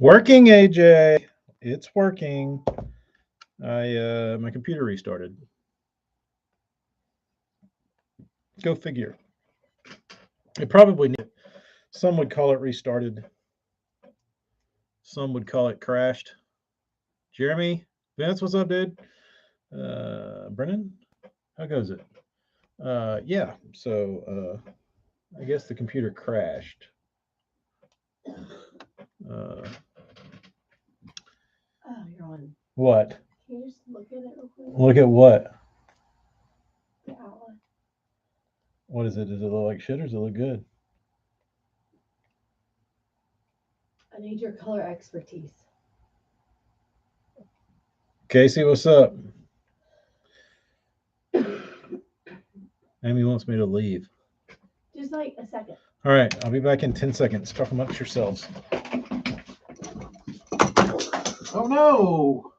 Working, AJ. It's working. My computer restarted. Go figure. It probably some would call it restarted. Some would call it crashed. Jeremy, Vince, what's up, dude? Brennan, how goes it? Yeah. So I guess the computer crashed. Uh, Oh, you're on. what? Can you just look at it real quick? Look at what? The outline. What is it? Does it look like shit or does it look good? I need your color expertise. Casey, what's up? Amy wants me to leave. Just like a second. All right, I'll be back in 10 seconds. Talk amongst yourselves. Oh no!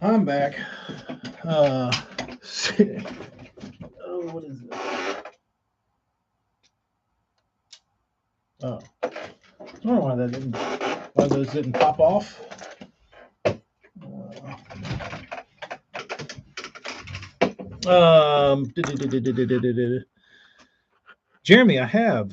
I'm back. Oh, what is it? Oh, I don't know why those didn't pop off. Um, Jeremy, I have.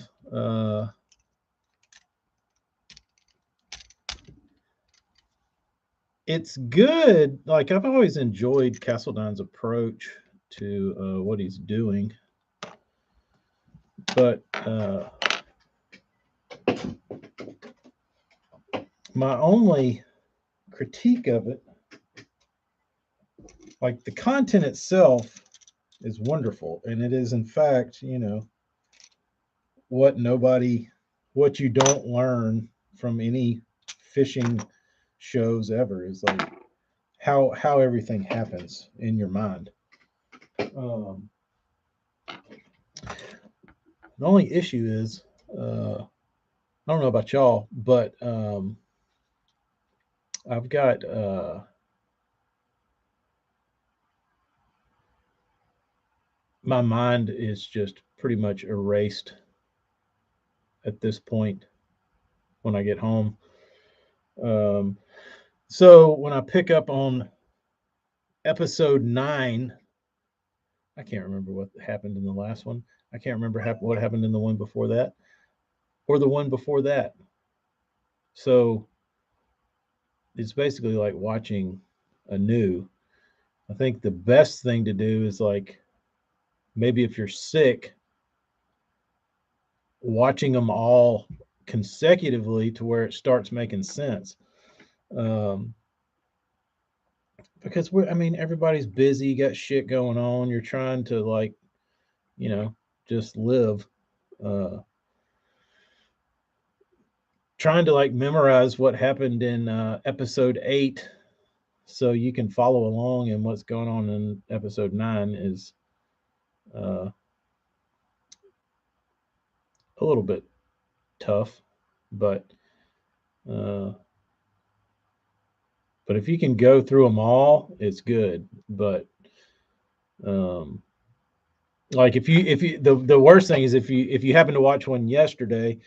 It's good. Like I've always enjoyed Castledon's approach to what he's doing, but my only critique of it, like the content itself, is wonderful, and it is in fact, what you don't learn from any fishing shows ever is like how everything happens in your mind. Um, the only issue is, I don't know about y'all, but I've got my mind is just pretty much erased at this point when I get home. Um, so when I pick up on episode 9, I can't remember what happened in the last one. I can't remember what happened in the one before that or the one before that. So it's basically like watching anew. I think the best thing to do is like maybe if you're sick, watching them all consecutively to where it starts making sense. Um, because everybody's busy, you got shit going on. You're trying to like, just live. Uh, trying to like memorize what happened in episode 8 so you can follow along in what's going on in episode 9 is uh, a little bit tough, but uh, but if you can go through them all, it's good. But um, like if you the worst thing is if you happen to watch one yesterday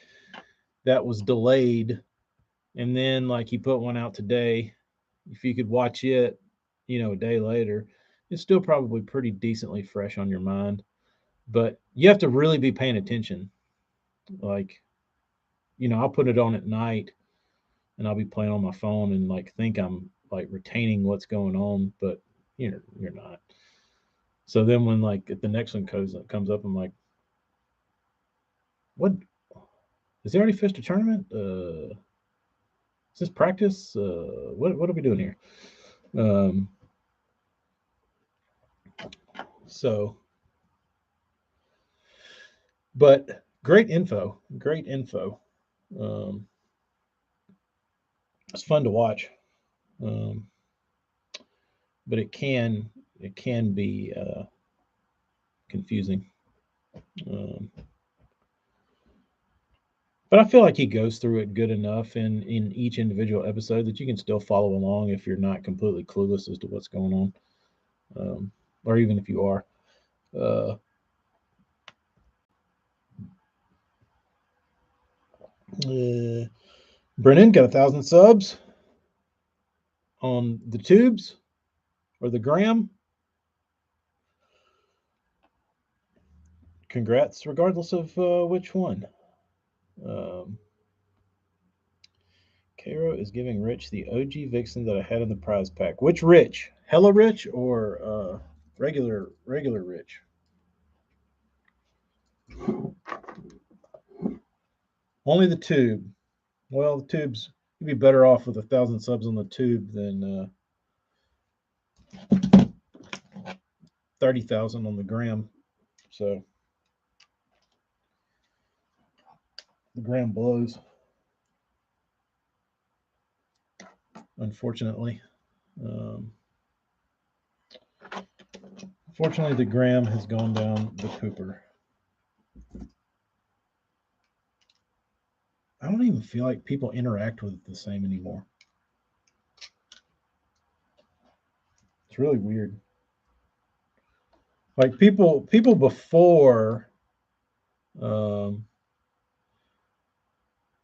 that was delayed, and then like you put one out today, if you could watch it, a day later, it's still probably pretty decently fresh on your mind. But you have to really be paying attention. Like, I'll put it on at night and I'll be playing on my phone and like think I'm like retaining what's going on, but you're not. So then when like the next one comes up, I'm like, what is he already fished a tournament? Is this practice? What are we doing here? So But great info. Great info. It's fun to watch. Um, but it can be confusing. Um, but I feel like he goes through it good enough in each individual episode that you can still follow along if you're not completely clueless as to what's going on, or even if you are. Uh, uh, Brennan got 1,000 subs on the tubes or the gram. Congrats, regardless of which one. Um, Cairo is giving Rich the OG Vixen that I had in the prize pack. Which Rich? Hella Rich or regular Rich? Only the tube. Well, the tubes. You'd be better off with 1,000 subs on the tube than 30,000 on the gram. So the gram blows. Unfortunately, um, the gram has gone down the pooper. I don't even feel like people interact with it the same anymore. It's really weird. Like people before, um,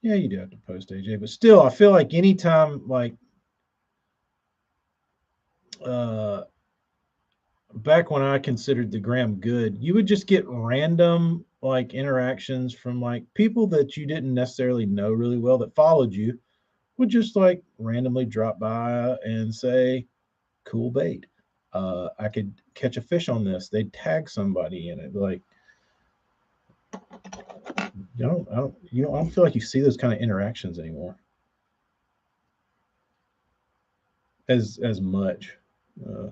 yeah, you do have to post AJ, but still, I feel like anytime like uh, back when I considered the gram good, you would just get random like interactions from like people that you didn't necessarily know really well that followed you would just like randomly drop by and say, "Cool bait. I could catch a fish on this." They'd tag somebody in it. Like, I don't feel like you see those kind of interactions anymore as much. Uh,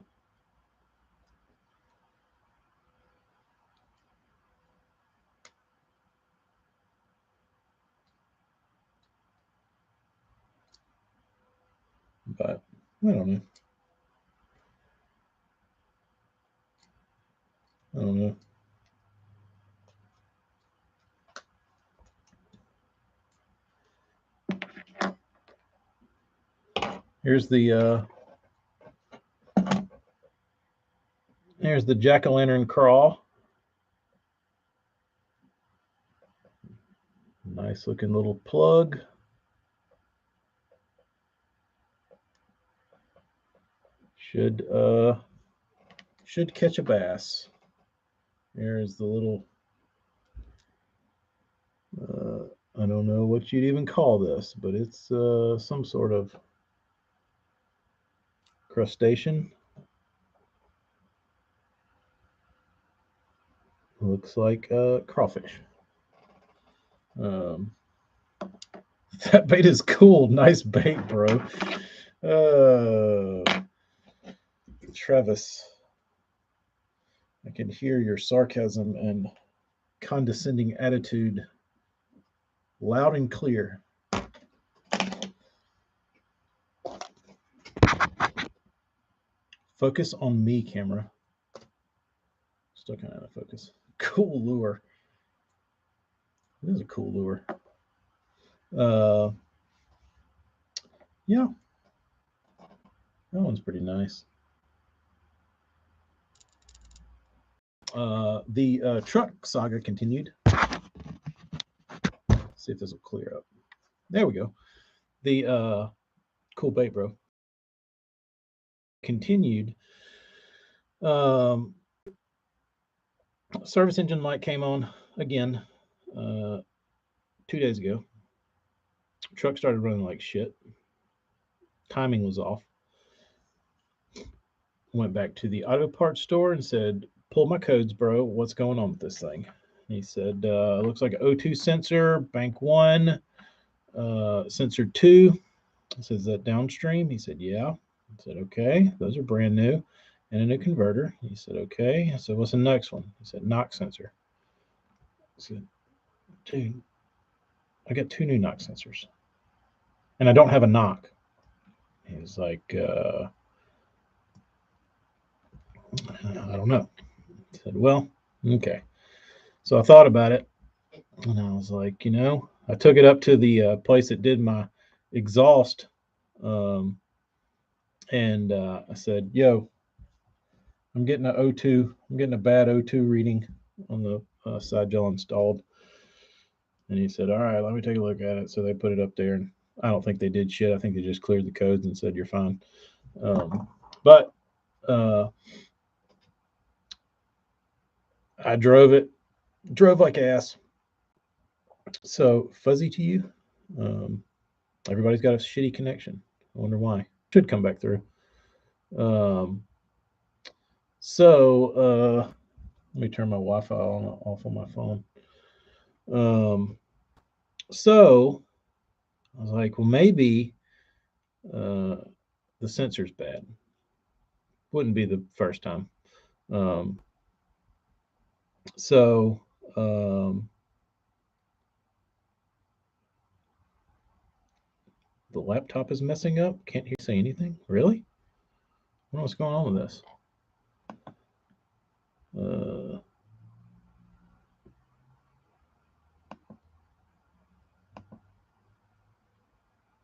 but I don't know. I don't know. Here's the jack-o'-lantern crawl. Nice looking little plug. Should catch a bass. Here's the little uh, I don't know what you'd even call this, but it's some sort of crustacean. Looks like crawfish. Um, that bait is cool. Nice bait, bro. Travis, I can hear your sarcasm and condescending attitude loud and clear. Focus on me, camera. Still kind of out of focus. Cool lure. This is a cool lure. Uh, yeah, that one's pretty nice. The truck saga continued. Let's see if this will clear up. There we go. The cool bait, bro. Continued. Um, service engine light came on again 2 days ago. Truck started running like shit. Timing was off. Went back to the auto parts store and said, "Pull my codes, bro. What's going on with this thing?" He said, "Looks like an O2 sensor, bank 1, sensor 2." I said, "Is that downstream?" He said, "Yeah." I said, "Okay, those are brand new and a new converter." He said, "Okay." I said, "What's the next one?" He said, "Knock sensor." said, dude, I got 2 new knock sensors and I don't have a knock. He was like, I don't know. I said, well, okay. So I thought about it and I was like, I took it up to the place that did my exhaust. Um, and I said, yo, I'm getting a O2. I'm getting a bad O2 reading on the side gel installed. And he said, all right, let me take a look at it. So they put it up there, and I don't think they did shit. I think they just cleared the codes and said, you're fine. But I drove like ass. So fuzzy to you. Everybody's got a shitty connection. I wonder why. Should come back through. Um, let me turn my Wi-Fi off on my phone. So I was like, well, maybe the sensor's bad. Wouldn't be the first time. Um, so the laptop is messing up. Can't he say anything? Really? I don't know what's going on with this.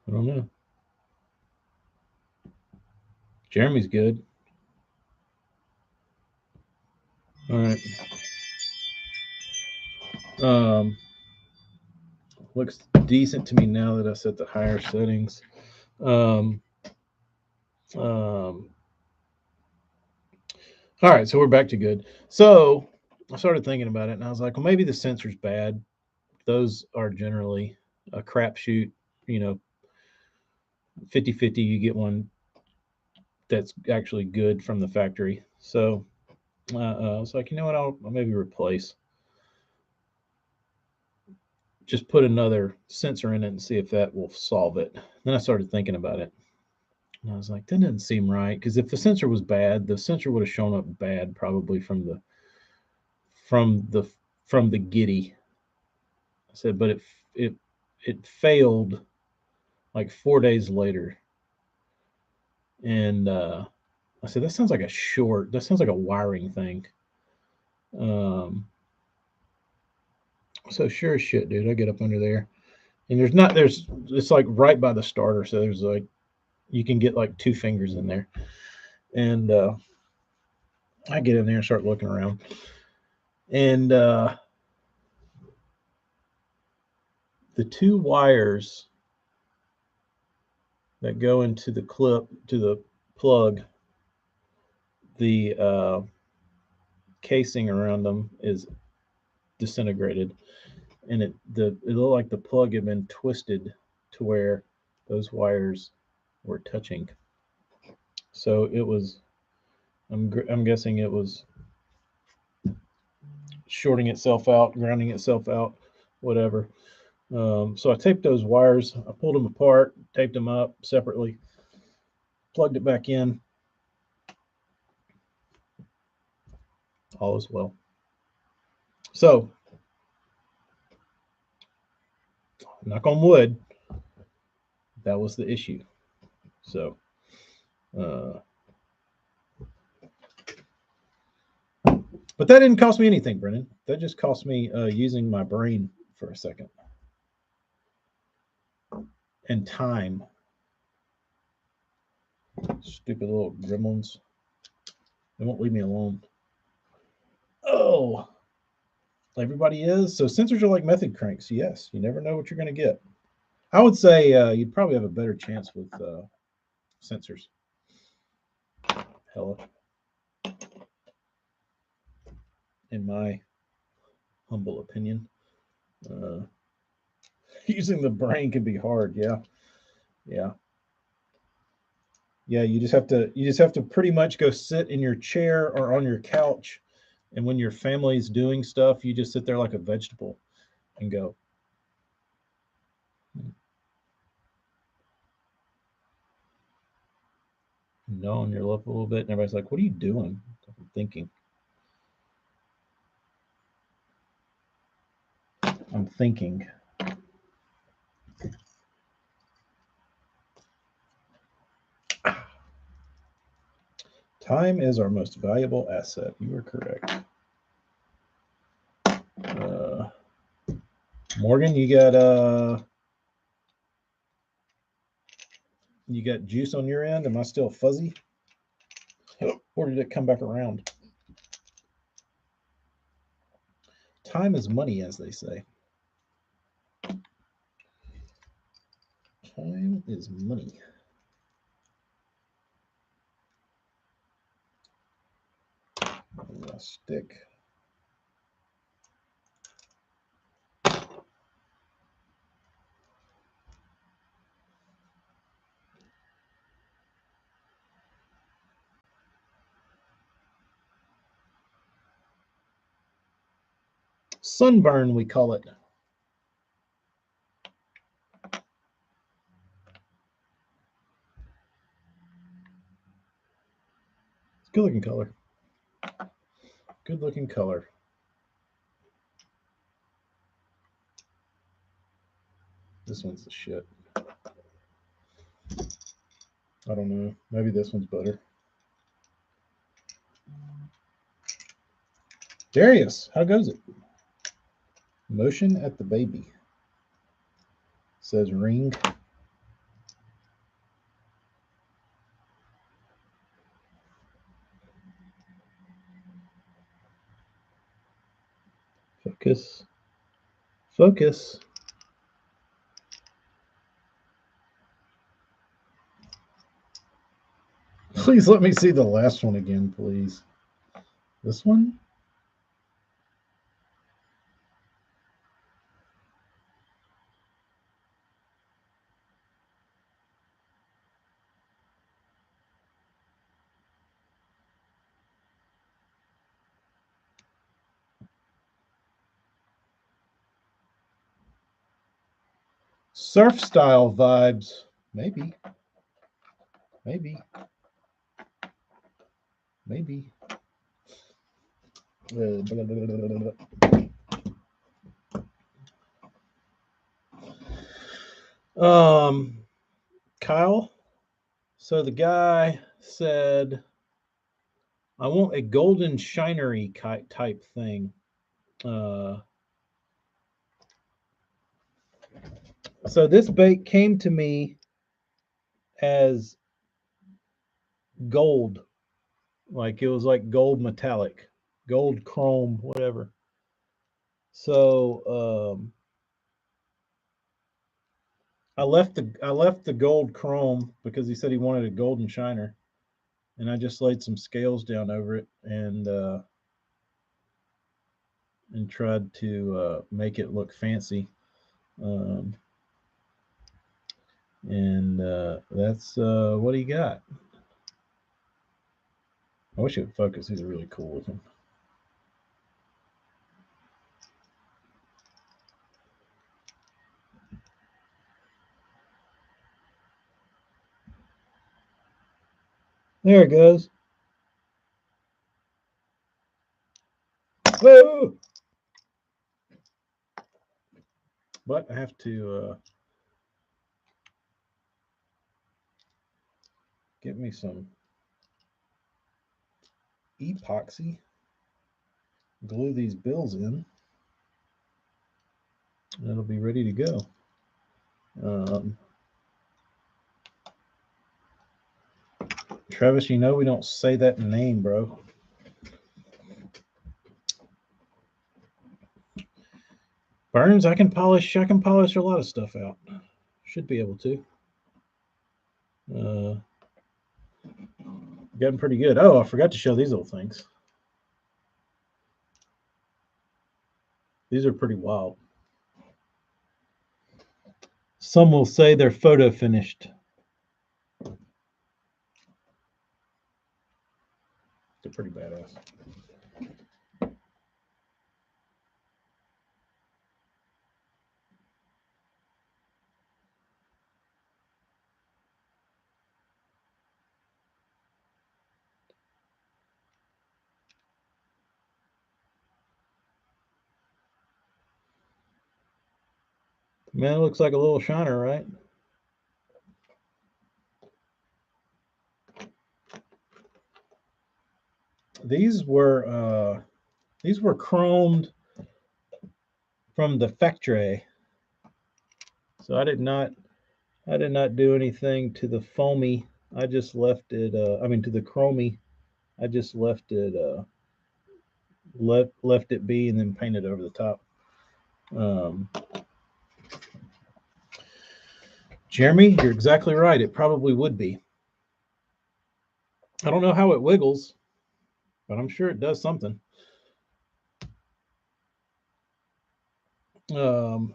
I don't know. Jeremy's good. All right. Looks decent to me now that I set the higher settings. Um, um, all right, so we're back to good. So I started thinking about it, and I was like, well, maybe the sensor's bad. Those are generally a crapshoot. 50-50, you get one that's actually good from the factory. So I was like, you know what, I'll maybe just put another sensor in it and see if that will solve it. Then I started thinking about it. And I was like, that doesn't seem right. Because if the sensor was bad, the sensor would have shown up bad probably from the from the giddy. I said, but it failed like 4 days later. And I said, that sounds like that sounds like a wiring thing. Um, so sure as shit, dude, I get up under there. And it's like right by the starter. So there's like, you can get like 2 fingers in there. And I get in there and start looking around. And the 2 wires that go into the plug, the casing around them is disintegrated. And it looked like the plug had been twisted to where those wires were touching. So it was, I'm guessing it was shorting itself out, grounding itself out, whatever. So I taped those wires. I pulled them apart, taped them up separately, plugged it back in. All is well. So, knock on wood, that was the issue. So, but that didn't cost me anything, Brennan. That just cost me using my brain for a second and time. Stupid little gremlins. They won't leave me alone. Oh, everybody is. So sensors are like method cranks. Yes, you never know what you're going to get. I would say you'd probably have a better chance with sensors. Hella. In my humble opinion. Using the brain can be hard. Yeah. Yeah. Yeah, you just have to pretty much go sit in your chair or on your couch, and when your family's doing stuff, you just sit there like a vegetable and go. Gnaw on your lip a little bit, and everybody's like, "What are you doing?" I'm thinking. I'm thinking. Time is our most valuable asset. You are correct. Morgan, you got juice on your end? Am I still fuzzy? Or did it come back around? Time is money, as they say. Time is money. A stick. Sunburn, we call it. It's good looking color. Good looking color. This one's the shit. I don't know. Maybe this one's better. Darius, how goes it? Motion at the baby. Says ring. Focus. Focus. Please let me see the last one again, please. This one? Surf style vibes. Maybe. Maybe. Maybe. Kyle. So the guy said, I want a golden shinery type thing. So this bait came to me as gold, like it was like gold metallic, gold chrome, whatever. So I left the gold chrome because he said he wanted a golden shiner, and I just laid some scales down over it and tried to make it look fancy. And that's what he got. I wish it would focus. These are really cool looking. There it goes. Whoa! But I have to get me some epoxy, glue these bills in, and it'll be ready to go. Travis, you know we don't say that name, bro. Burns, I can polish a lot of stuff out. Should be able to. Getting pretty good. Oh, I forgot to show these little things. These are pretty wild. Some will say they're photo finished. They're pretty badass. Man, it looks like a little shiner, right? These were chromed from the factory. So I did not do anything to the foamy. I just left it to the chromy. I just left it left it be and then painted over the top. Um, Jeremy, you're exactly right. It probably would be. I don't know how it wiggles, but I'm sure it does something. Um,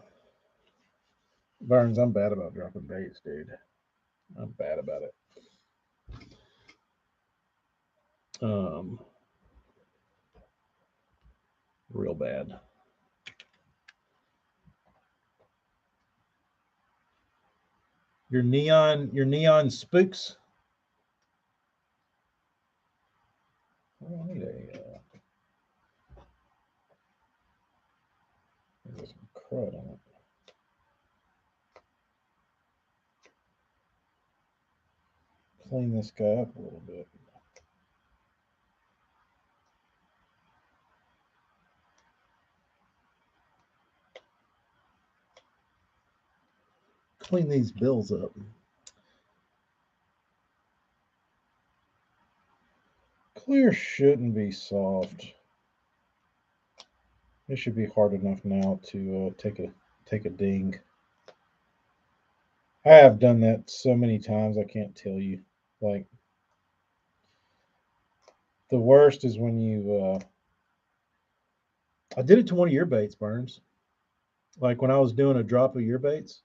Burns, I'm bad about dropping baits, dude. I'm bad about it. Um, Real bad. Your neon spooks. Oh, I need there's some crud on it. Clean this guy up a little bit. Clean these bills up. Clear shouldn't be soft. It should be hard enough now to take a ding. I have done that so many times I can't tell you. Like the worst is when you. I did it to one of your baits, Burns. Like when I was doing a drop of your baits,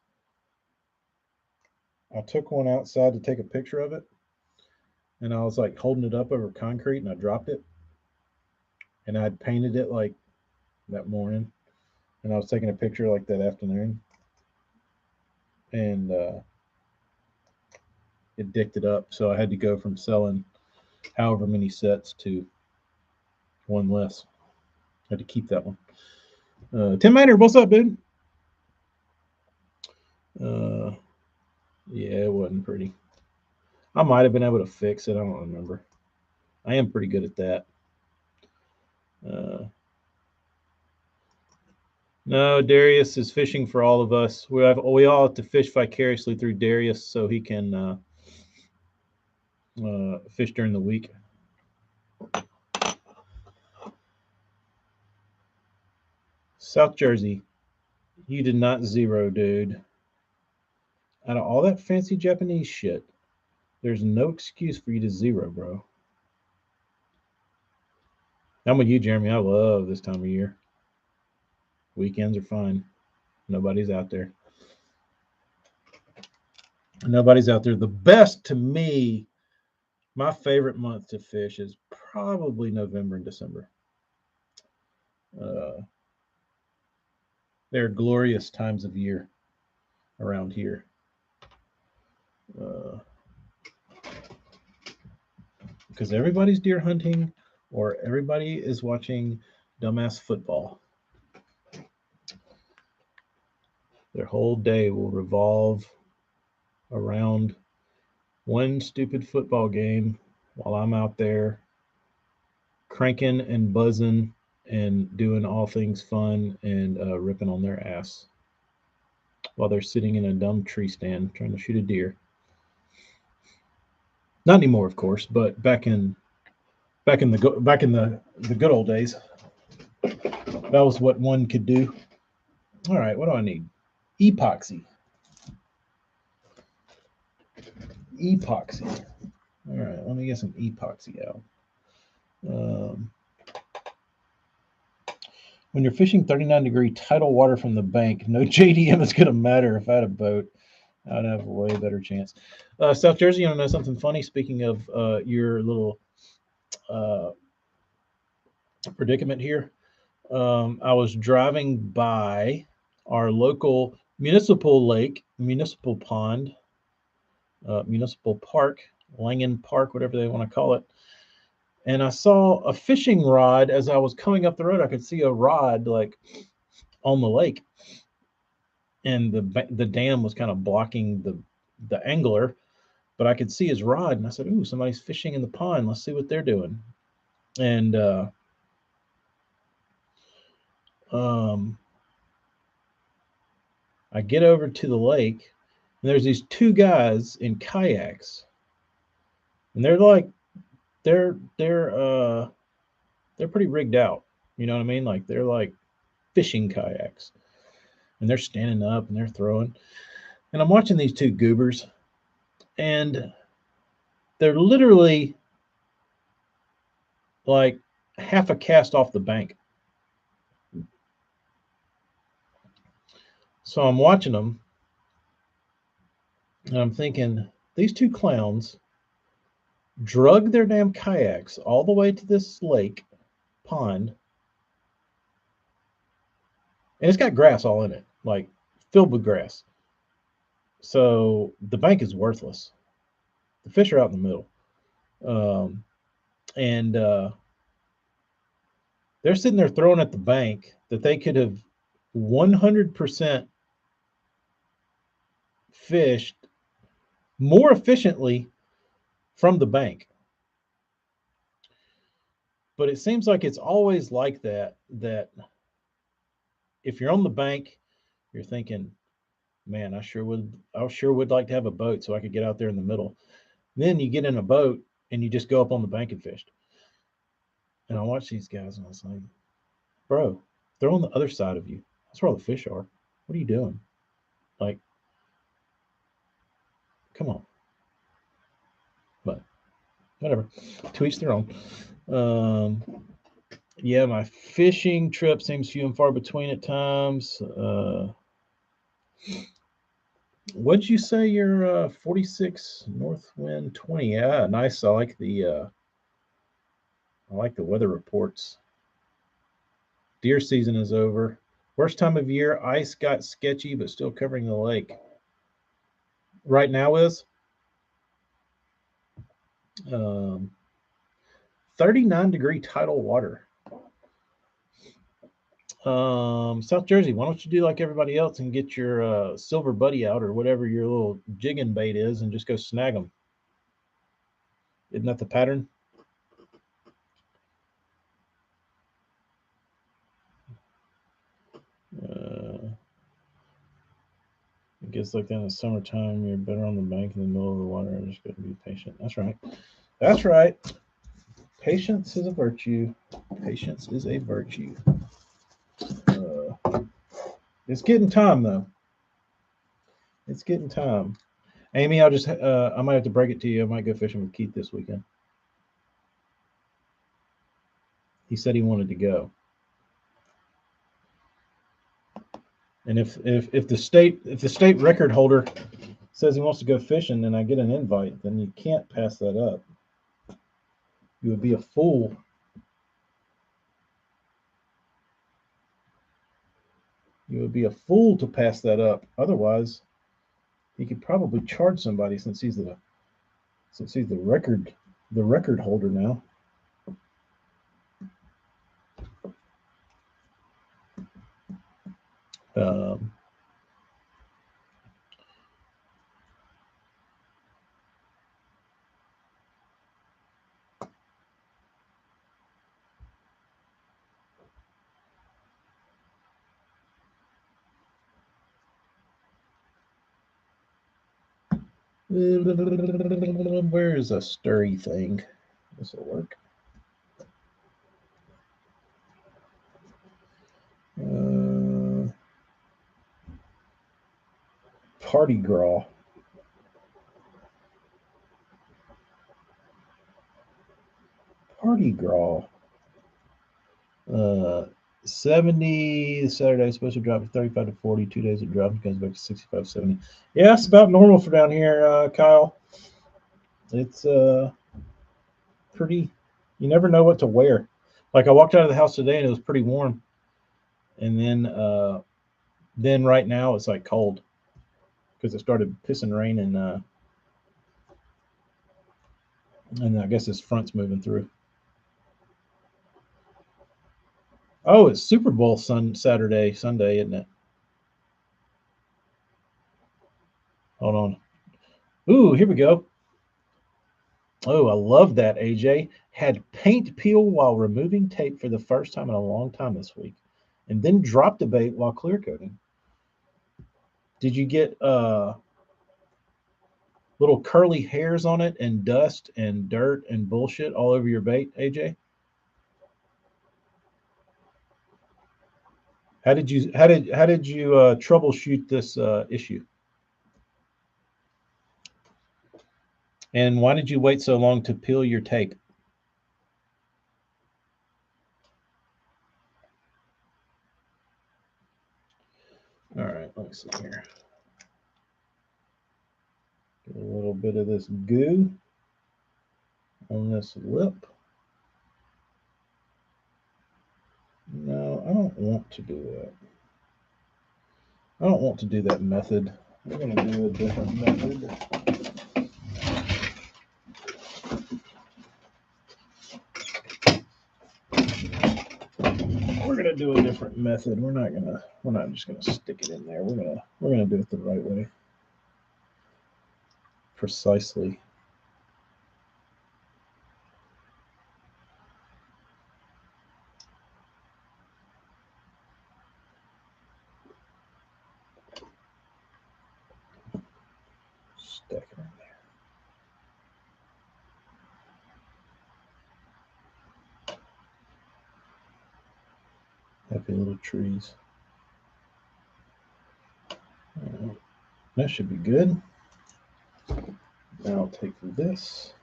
I took one outside to take a picture of it, and I was like holding it up over concrete, and I dropped it, and I'd painted it like that morning, and I was taking a picture like that afternoon, and it dicked it up. So I had to go from selling however many sets to one less. I had to keep that one. Tim Maynard, what's up, dude? Uh, yeah, it wasn't pretty. I might have been able to fix it. I don't remember. I am pretty good at that. No, Darius is fishing for all of us. We all have to fish vicariously through Darius so he can fish during the week. South Jersey, you did not zero, dude. Out of all that fancy Japanese shit, there's no excuse for you to zero, bro. I'm with you, Jeremy. I love this time of year. Weekends are fine. Nobody's out there. Nobody's out there. The best to me, my favorite month to fish is probably November and December. Uh, they're glorious times of year around here. Because everybody's deer hunting or everybody is watching dumbass football. Their whole day will revolve around one stupid football game while I'm out there cranking and buzzing and doing all things fun and ripping on their ass while they're sitting in a dumb tree stand trying to shoot a deer. Not anymore, of course, but back in the good old days, that was what one could do. All right, what do I need? Epoxy. Epoxy. All right, let me get some epoxy out. When you're fishing 39-degree tidal water from the bank, no JDM is going to matter. If I had a boat, I'd have a way better chance. South Jersey, you want to know something funny? Speaking of your little predicament here, I was driving by our local municipal lake, municipal pond, municipal park, Langen Park, whatever they want to call it. And I saw a fishing rod as I was coming up the road. I could see a rod like on the lake. and the dam was kind of blocking the angler, but I could see his rod, and I said, "Ooh, somebody's fishing in the pond. Let's see what they're doing." And um, I get over to the lake, and there's these two guys in kayaks, and they're they're uh they're pretty rigged out. You know what I mean? Like they're like fishing kayaks, and they're standing up and they're throwing. And I'm watching these two goobers, and they're literally like half a cast off the bank. So I'm watching them, and I'm thinking these two clowns drug their damn kayaks all the way to this lake pond, and it's got grass all in it, like filled with grass. So the bank is worthless. The fish are out in the middle, and they're sitting there throwing at the bank that they could have 100% fished more efficiently from the bank. But it seems like it's always like that. That if you're on the bank, you're thinking, "Man, I sure would like to have a boat so I could get out there in the middle." Then you get in a boat and you just go up on the bank and fish. And I watch these guys and I was like, "Bro, they're on the other side of you. That's where all the fish are. What are you doing? Like, come on." But whatever. To each their own. Um, yeah, my fishing trip seems few and far between at times. What'd you say? Your 46 north wind 20? Yeah, nice. I like the weather reports. Deer season is over. Worst time of year. Ice got sketchy, but still covering the lake. Right now is um, 39-degree tidal water. South Jersey, why don't you do like everybody else and get your silver buddy out or whatever your little jigging bait is and just go snag them? Isn't that the pattern? Uh, it gets like that in the summertime. You're better on the bank in the middle of the water. And just got to be patient. That's right. That's right. Patience is a virtue. Patience is a virtue. Uh, it's getting time though. It's getting time. Amy, I might have to break it to you. I might go fishing with Keith this weekend. He said he wanted to go. And if the state record holder says he wants to go fishing and I get an invite, then you can't pass that up. You would be a fool. You would be a fool to pass that up. Otherwise, he could probably charge somebody since he's the record holder now. Um, where is a sturry thing? This will work. Uh, Party Graw. Party Graw. Uh, 70 Saturday, supposed to drop to 35 to 40. 2 days it dropped, comes back to 65, 70. Yeah, it's about normal for down here, Kyle. It's pretty, you never know what to wear. Like I walked out of the house today and it was pretty warm. And then right now it's like cold because it started pissing rain and I guess this front's moving through. Oh, it's Super Bowl Sunday, isn't it? Hold on. Ooh, here we go. Oh, I love that, AJ. Had paint peel while removing tape for the first time in a long time this week, and then dropped the bait while clear coating. Did you get little curly hairs on it and dust and dirt and bullshit all over your bait, AJ? How did you troubleshoot this issue? And why did you wait so long to peel your tape? All right, let's see here. Get a little bit of this goo on this lip. No, I don't want to do that. I don't want to do that method. We're going to do a different method. We're going to do a different method. We're not just going to stick it in there. We're going to do it the right way. Precisely. Stick it in there. Happy little trees. All right. That should be good. Now I'll take this,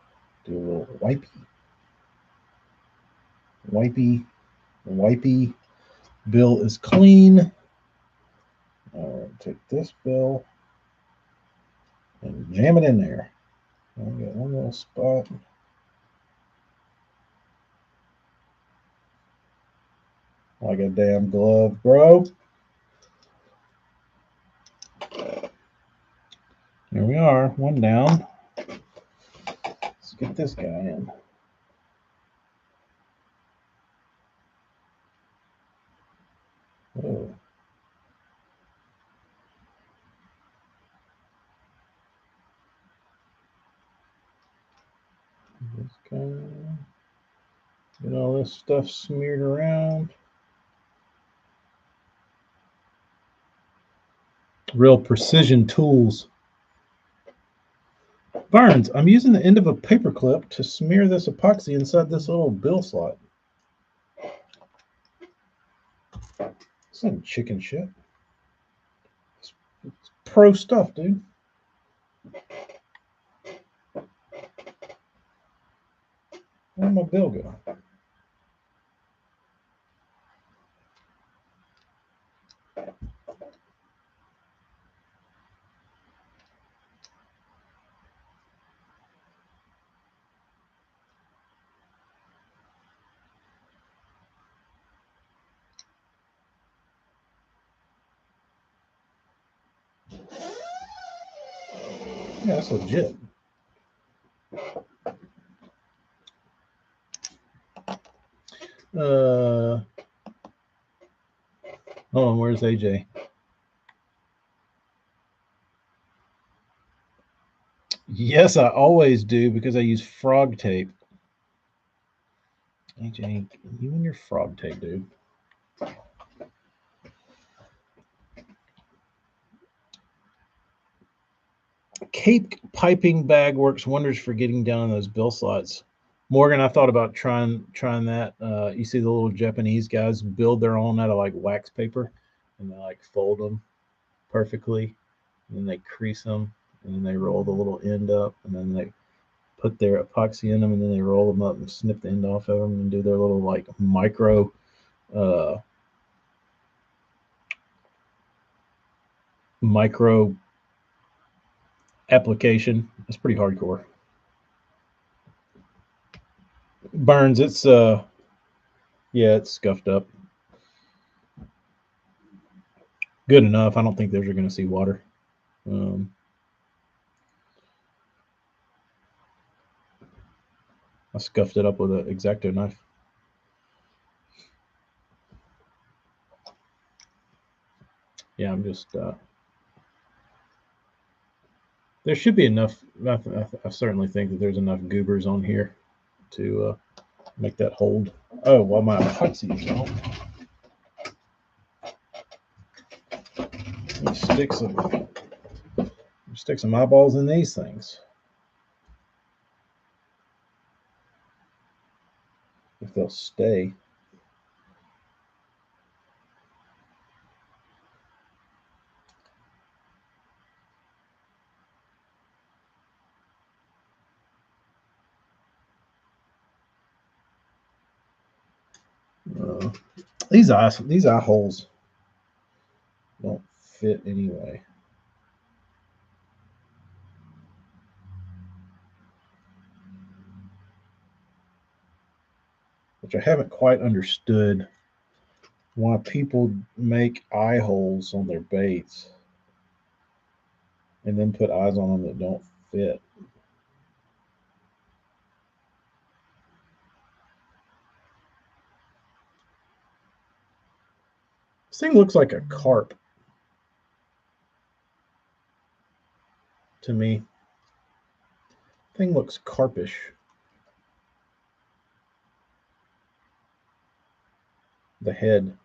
do a little wipey. Wipey. Bill is clean. All right, take this bill and jam it in there. I got one little spot. Like a damn glove, bro. Here we are, one down. Let's get this guy in. Oh. This guy. Get all this stuff smeared around. Real precision tools. Barnes, I'm using the end of a paper clip to smear this epoxy inside this little bill slot. This ain't chicken shit. It's pro stuff, dude. Where'd my bill go? Yeah, that's legit. Hold on, where's AJ? Yes, I always do because I use frog tape. AJ, you and your frog tape, dude. Cape piping bag works wonders for getting down in those bill slots. Morgan, I thought about trying that. You see the little Japanese guys build their own out of like wax paper, and they like fold them perfectly, and then they crease them, and then they roll the little end up, and then they put their epoxy in them, and then they roll them up and snip the end off of them and do their little like uh, micro application. It's pretty hardcore. Burns, it's yeah, it's scuffed up. Good enough. I don't think those are going to see water. Um, I scuffed it up with an X-Acto knife. Yeah, I'm just There should be enough. I certainly think that there's enough goobers on here to make that hold. Oh, well, my epoxy is on. Stick some eyeballs in these things. If they'll stay. These eye holes don't fit anyway. Which I haven't quite understood why people make eye holes on their baits and then put eyes on them that don't fit. This thing looks like a carp to me. Thing looks carpish. The head.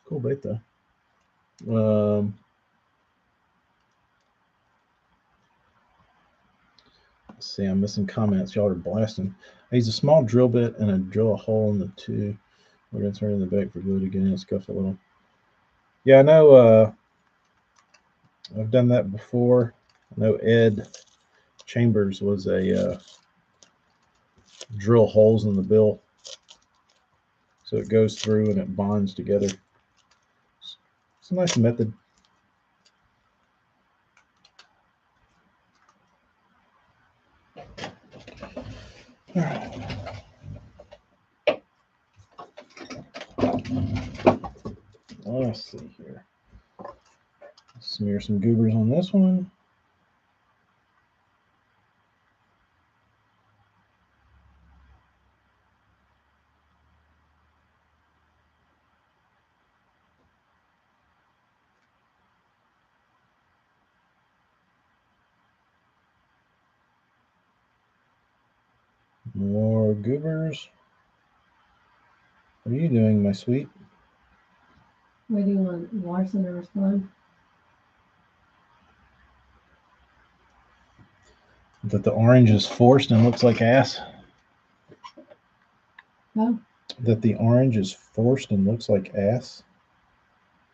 Cool bait though. Let's see, I'm missing comments. Y'all are blasting. I use a small drill bit and I drill a hole in the two. We're gonna turn in the bait for glue again and scuff a little. Yeah, I know. I've done that before. I know Ed Chambers was a drill holes in the bill so it goes through and it bonds together. It's a nice method. All right. Let's see here. Smear some goobers on this one. More goobers. What are you doing, my sweet? Waiting on Larson to respond. That the orange is forced and looks like ass? Huh? That the orange is forced and looks like ass?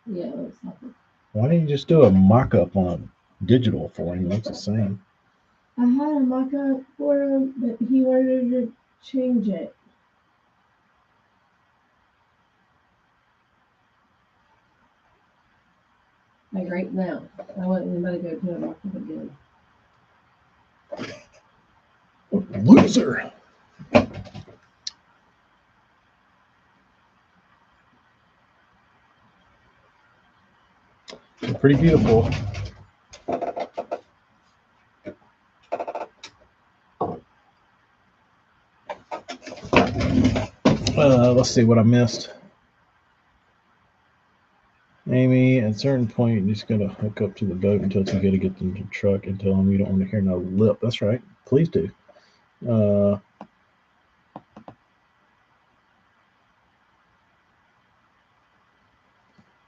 Yeah, it looks like it. Why didn't you just do a mock-up on a digital for him? It looks the same. I had a mock-up for him, but he wanted to change it. Like right now. I want anybody to go do a mock-up again. Loser! Pretty beautiful. Let's see what I missed. Amy, at a certain point, you just gotta hook up to the boat until you gotta get them to the truck and tell them you don't want to hear no lip. That's right. Please do.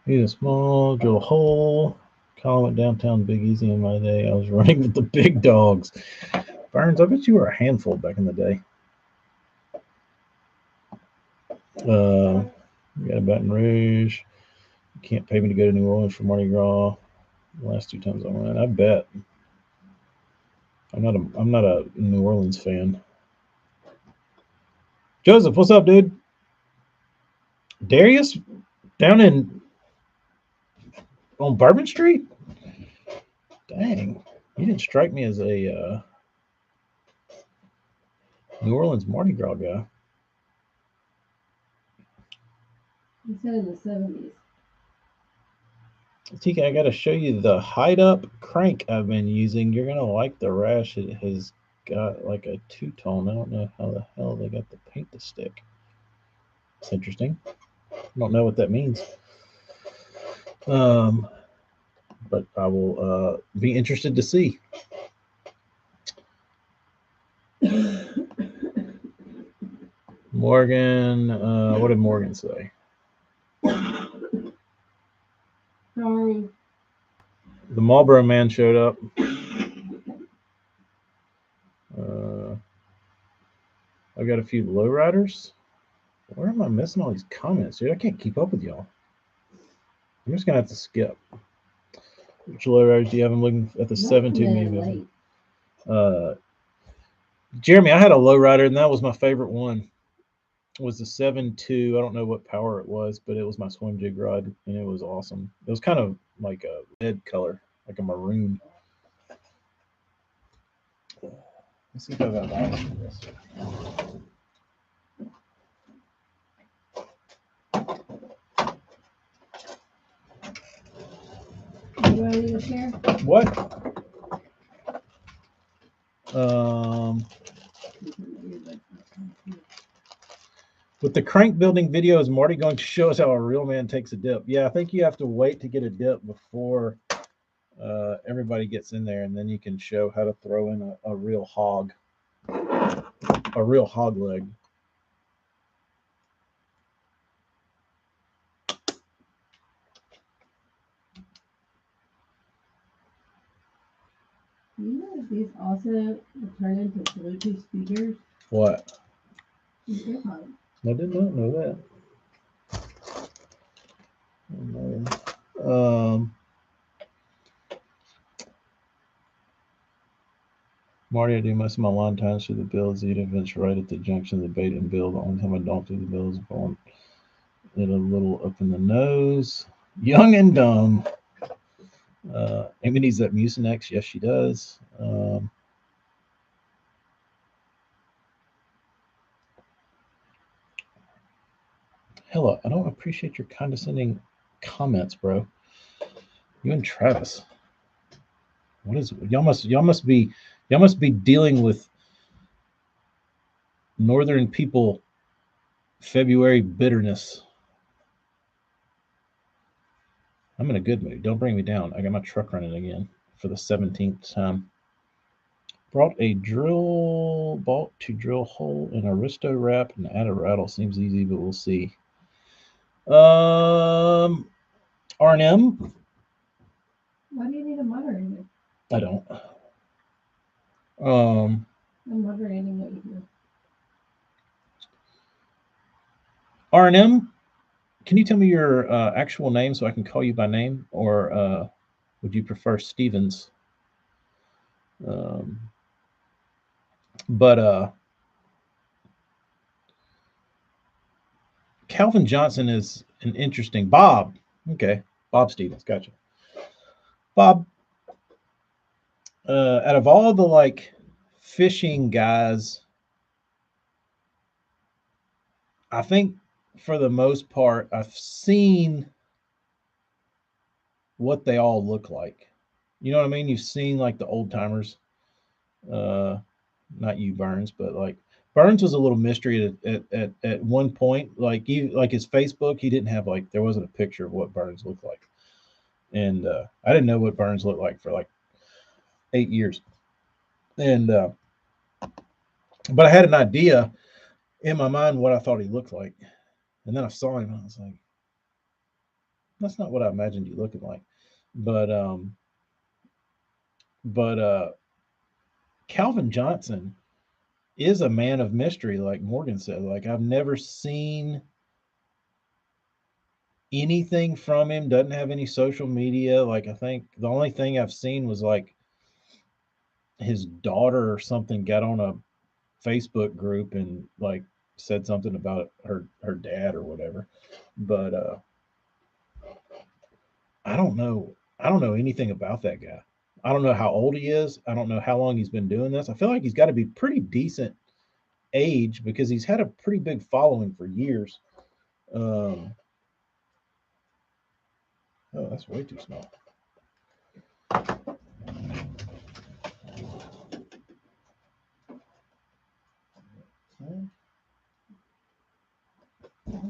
Need a small drill hole. Colin went downtown Big Easy in my day. I was running with the big dogs. Burns, I bet you were a handful back in the day. We got a Baton Rouge. You can't pay me to go to New Orleans for Mardi Gras. The last 2 times I went, I bet. I'm not a New Orleans fan. Joseph, what's up, dude? Darius, down on Bourbon Street. Dang, you didn't strike me as a New Orleans Mardi Gras guy. He said in the 70s. TK, I got to show you the hide up crank I've been using. You're gonna like the rash. It has got like a two-tone. I don't know how the hell they got the paint to stick. It's interesting. Don't know what that means. But I will be interested to see. Morgan, what did Morgan say? Sorry. The Marlboro man showed up. I got a few lowriders. Where am I missing all these comments, dude? I can't keep up with y'all. I'm just gonna have to skip. Which lowriders do you have? I'm looking at the 7.2 millimeter. Jeremy, I had a lowrider, and that was my favorite one. It was the 7.2. I don't know what power it was, but it was my swim jig rod, and it was awesome. It was kind of like a red color, like a maroon. Let's see if I got that for this. You ready to share? What? With the crank building video, is Marty going to show us how a real man takes a dip? Yeah, I think you have to wait to get a dip before everybody gets in there, and then you can show how to throw in a real hog leg. You know if these also turn into Bluetooth speakers? What? These earpods. I did not know that. Marty, I do most of my lawn times through the builds, even if it's right at the junction of the bait and build. The only time I don't do the builds is if I want it a little up in the nose. Young and dumb. Amy needs that Mucinex. Yes, she does. Hella, I don't appreciate your condescending comments, bro. You and Travis. What is y'all must be dealing with northern people February bitterness. I'm in a good mood. Don't bring me down. I got my truck running again for the 17th time. Bought to drill hole in Aristo wrap and add a rattle. Seems easy, but we'll see. R&M. Why do you need a moderator? I don't. I'm moderating what you do. R&M. Can you tell me your actual name so I can call you by name, or would you prefer Stevens? But Calvin Johnson is an interesting Bob. Okay, Bob Stevens, gotcha. Bob, out of all the like fishing guys, I think for the most part, I've seen what they all look like. You know what I mean? You've seen like the old timers. Not you, Burns, but like Burns was a little mystery at one point. Like his Facebook, he didn't have like there wasn't a picture of what Burns looked like, and I didn't know what Burns looked like for like 8 years, and but I had an idea in my mind what I thought he looked like, and then I saw him and I was like, that's not what I imagined you looking like, but Calvin Johnson is a man of mystery, like Morgan said. Like I've never seen anything from him. Doesn't have any social media. Like I think the only thing I've seen was like his daughter or something got on a Facebook group and like said something about her dad or whatever. But I don't know. I don't know anything about that guy. I don't know how old he is. I don't know how long he's been doing this. I feel like he's got to be pretty decent age because he's had a pretty big following for years. Oh, that's way too small.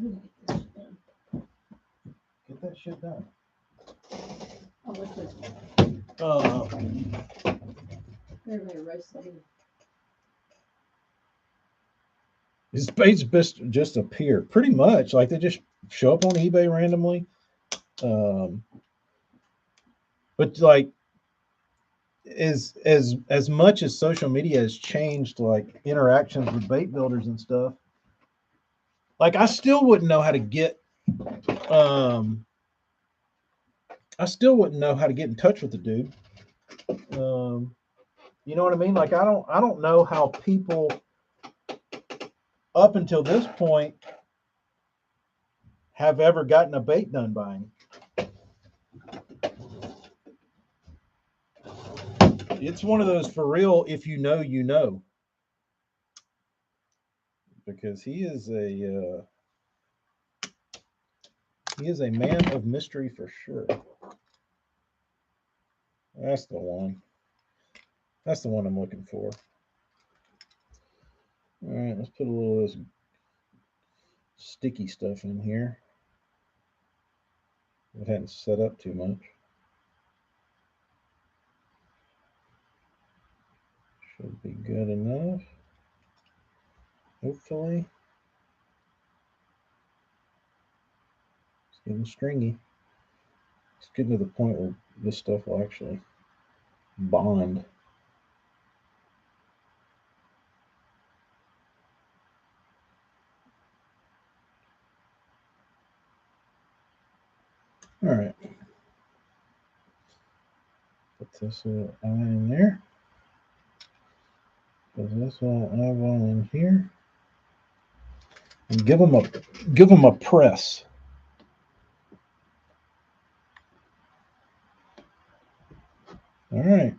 Get that shit done. Oh, what's this? Everybody roast that. His baits just appear pretty much like they just show up on eBay randomly. But like as much as social media has changed like interactions with bait builders and stuff, like I still wouldn't know how to get I still wouldn't know how to get in touch with the dude. You know what I mean? Like I don't know how people up until this point have ever gotten a bait done by him. It's one of those for real, if you know, you know. Because he is a man of mystery for sure. That's the one. That's the one I'm looking for. All right, let's put a little of this sticky stuff in here. It hadn't set up too much. Should be good enough. Hopefully. It's getting stringy. It's getting to the point where this stuff will actually bond. All right. Put this little eye in there. Put this little eyeball in here. And give them a press. All right.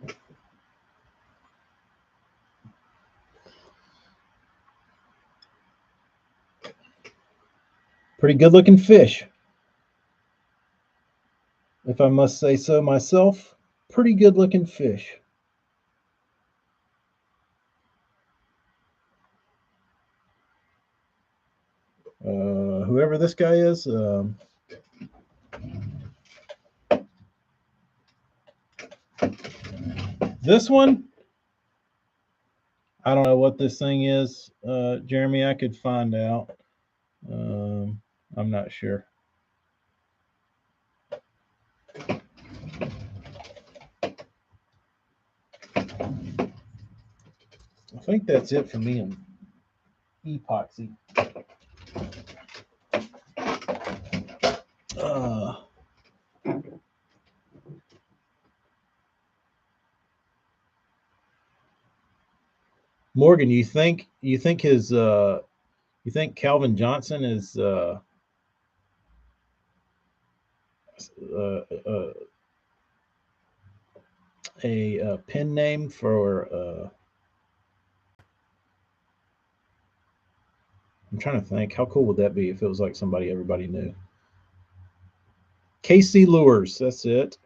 Pretty good looking fish. If I must say so myself, pretty good looking fish. Whoever this guy is, this one, I don't know what this thing is, Jeremy. I could find out. I'm not sure. I think that's it for me on epoxy. Morgan, you think his you think Calvin Johnson is a pen name for I'm trying to think, how cool would that be if it was like somebody everybody knew? KC Lures, that's it.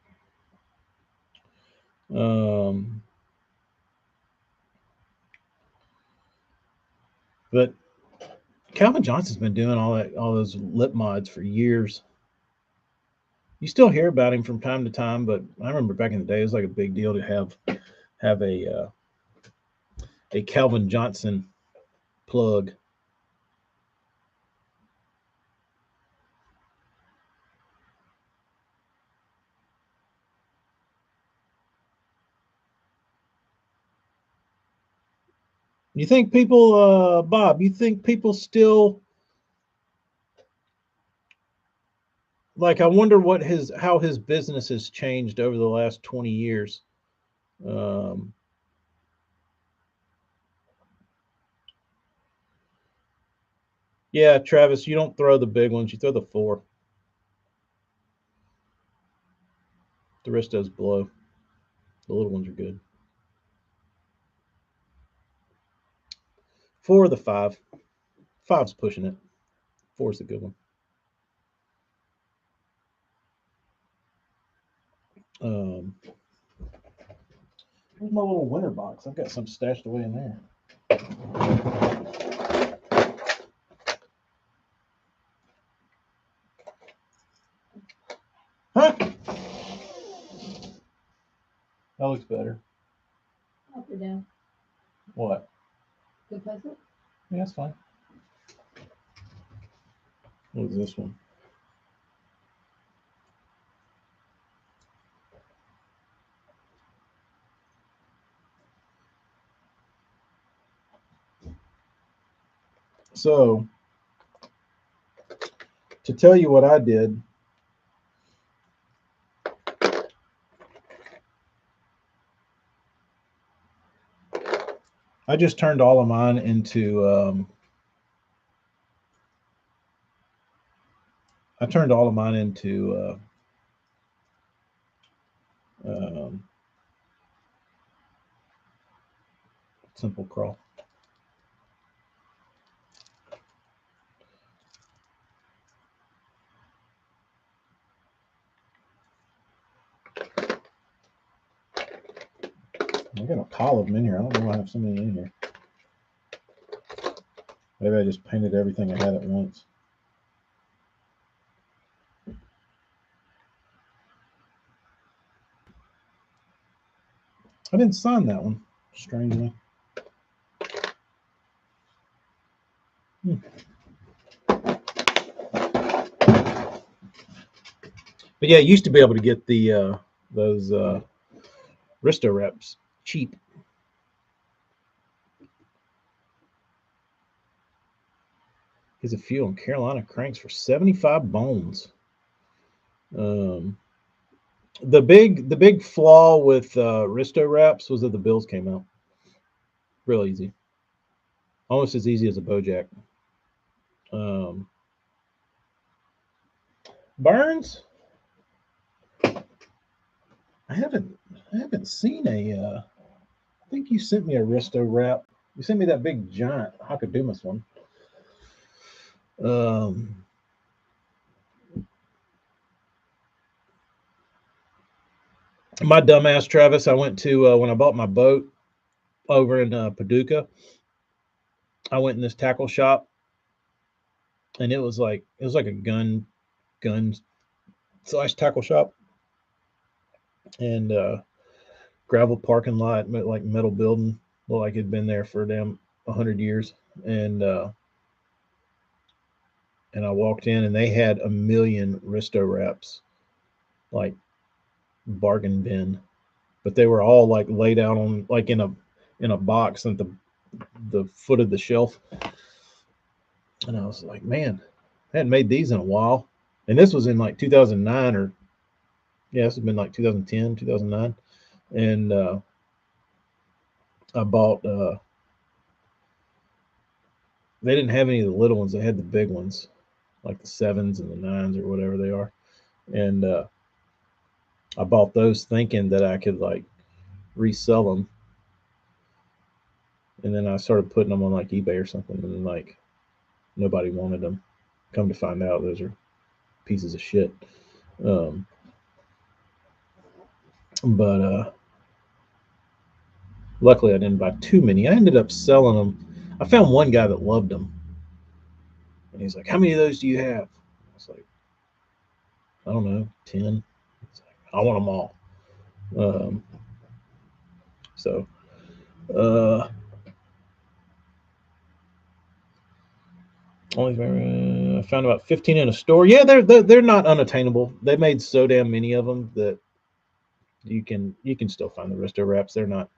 But Calvin Johnson's been doing all those lip mods for years. You still hear about him from time to time, but I remember back in the day, it was like a big deal to have a Calvin Johnson plug. You think people, Bob? You think people still like? I wonder how his business has changed over the last 20 years. Yeah, Travis, you don't throw the big ones; you throw the 4. The rest does blow. The little ones are good. 4 or the 5. 5's pushing it. 4's the good one. Here's my little winter box. I've got some stashed away in there. That looks better. Up or down? What? Good placement? Yeah, that's fine. What is this one? So, to tell you what I did, I just turned all of mine into simple crawl. I got a pile of them in here. I don't know why I have so many in here. Maybe I just painted everything I had at once. I didn't sign that one, strangely. But yeah, you used to be able to get the those Aristo reps cheap. Here's a few on Carolina cranks for 75 bones. Um, the big flaw with Aristo wraps was that the bills came out real easy, almost as easy as a Bojack. Um, Burns, I haven't seen a. I think you sent me a Aristo wrap. You sent me that big giant Hakadumas one. My dumbass Travis, I went to when I bought my boat over in Paducah. I went in this tackle shop, and it was like a gun slash tackle shop, and gravel parking lot, like metal building, like it'd been there for damn 100 years, and I walked in, and they had a million Risto wraps, like bargain bin, but they were all like laid out on like in a box at the foot of the shelf, and I was like, man, I hadn't made these in a while, and this was in like 2009 or yeah, this has been like 2010, 2009, and I bought. They didn't have any of the little ones; they had the big ones, like the sevens and the nines or whatever they are, and I bought those thinking that I could like resell them, and then I started putting them on like eBay or something, and then like nobody wanted them. Come to find out, those are pieces of shit. Um, but luckily, I didn't buy too many. I ended up selling them. I found one guy that loved them, and he's like, "How many of those do you have?" I was like, "I don't know, 10." He's like, "I want them all." Um, so uh, only I found about 15 in a store. Yeah, they're not unattainable. They made so damn many of them that you can still find the Risto wraps. They're not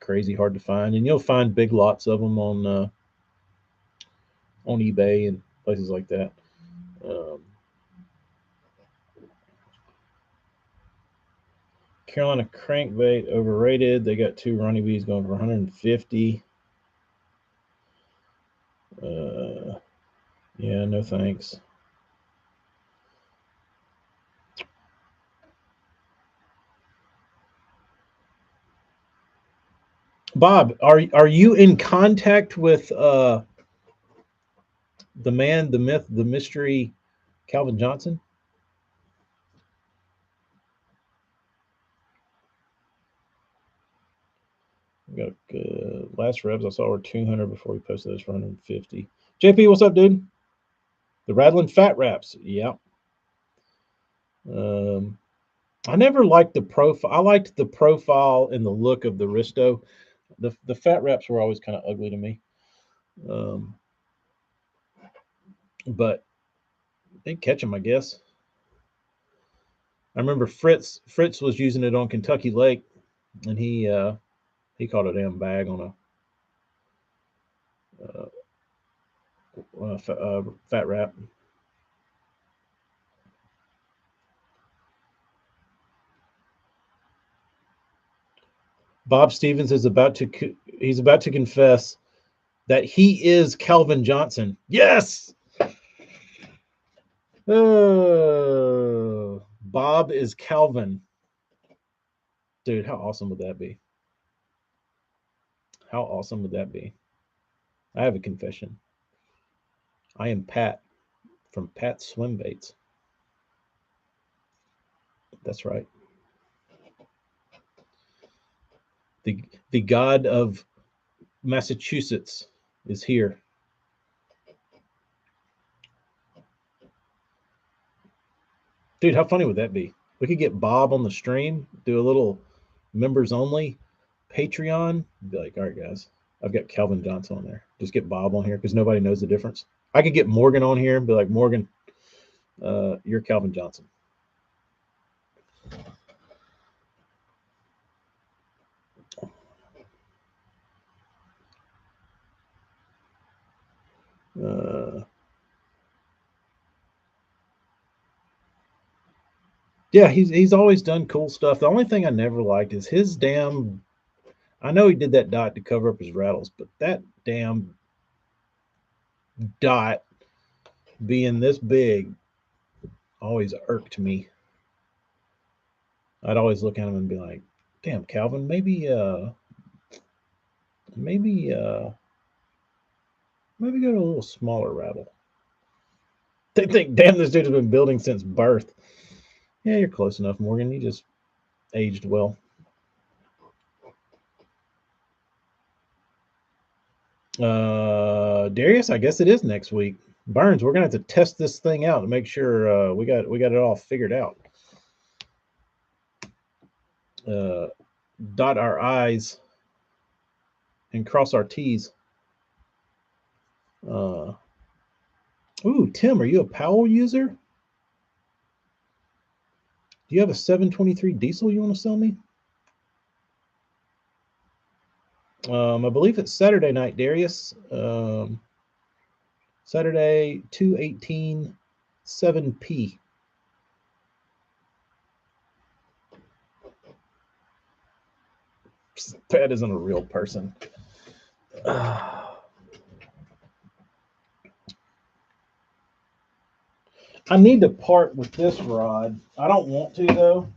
crazy hard to find, and you'll find big lots of them on eBay and places like that. Um, Carolina crankbait overrated. They got two Ronnie B's going for 150. Yeah, no thanks. Bob, are you in contact with the man, the myth, the mystery, Calvin Johnson? We got last revs I saw were 200 before we posted those for 150. JP, what's up, dude? The rattling fat wraps, yeah. Um, I never liked the profile. I liked the profile and the look of the Aristo. The fat wraps were always kind of ugly to me. Um, but they catch them, I guess. I remember Fritz was using it on Kentucky Lake, and he caught a damn bag on a fat wrap. Bob Stevens is he's about to confess that he is Calvin Johnson. Yes. Bob is Calvin. Dude, how awesome would that be? How awesome would that be? I have a confession. I am Pat from Pat Swim Baits. That's right. The god of Massachusetts is here. Dude, how funny would that be? We could get Bob on the stream, do a little members only Patreon. Be like, all right, guys, I've got Calvin Johnson on there. Just get Bob on here because nobody knows the difference. I could get Morgan on here and be like, Morgan, you're Calvin Johnson. Yeah, he's always done cool stuff. The only thing I never liked is his damn. I know he did that dot to cover up his rattles, but that damn dot being this big always irked me. I'd always look at him and be like, "Damn, Calvin, maybe, maybe go to a little smaller rattle." They think, "Damn, this dude has been building since birth." Yeah, you're close enough, Morgan. You just aged well. Darius, I guess it is next week. Burns, we're gonna have to test this thing out to make sure we got it all figured out. Uh, dot our I's and cross our T's. Ooh, Tim, are you a Powell user? Do you have a 723 diesel you want to sell me? I believe it's Saturday night, Darius. Saturday, 2/18, 7p. Pat isn't a real person. I need to part with this rod. I don't want to, though.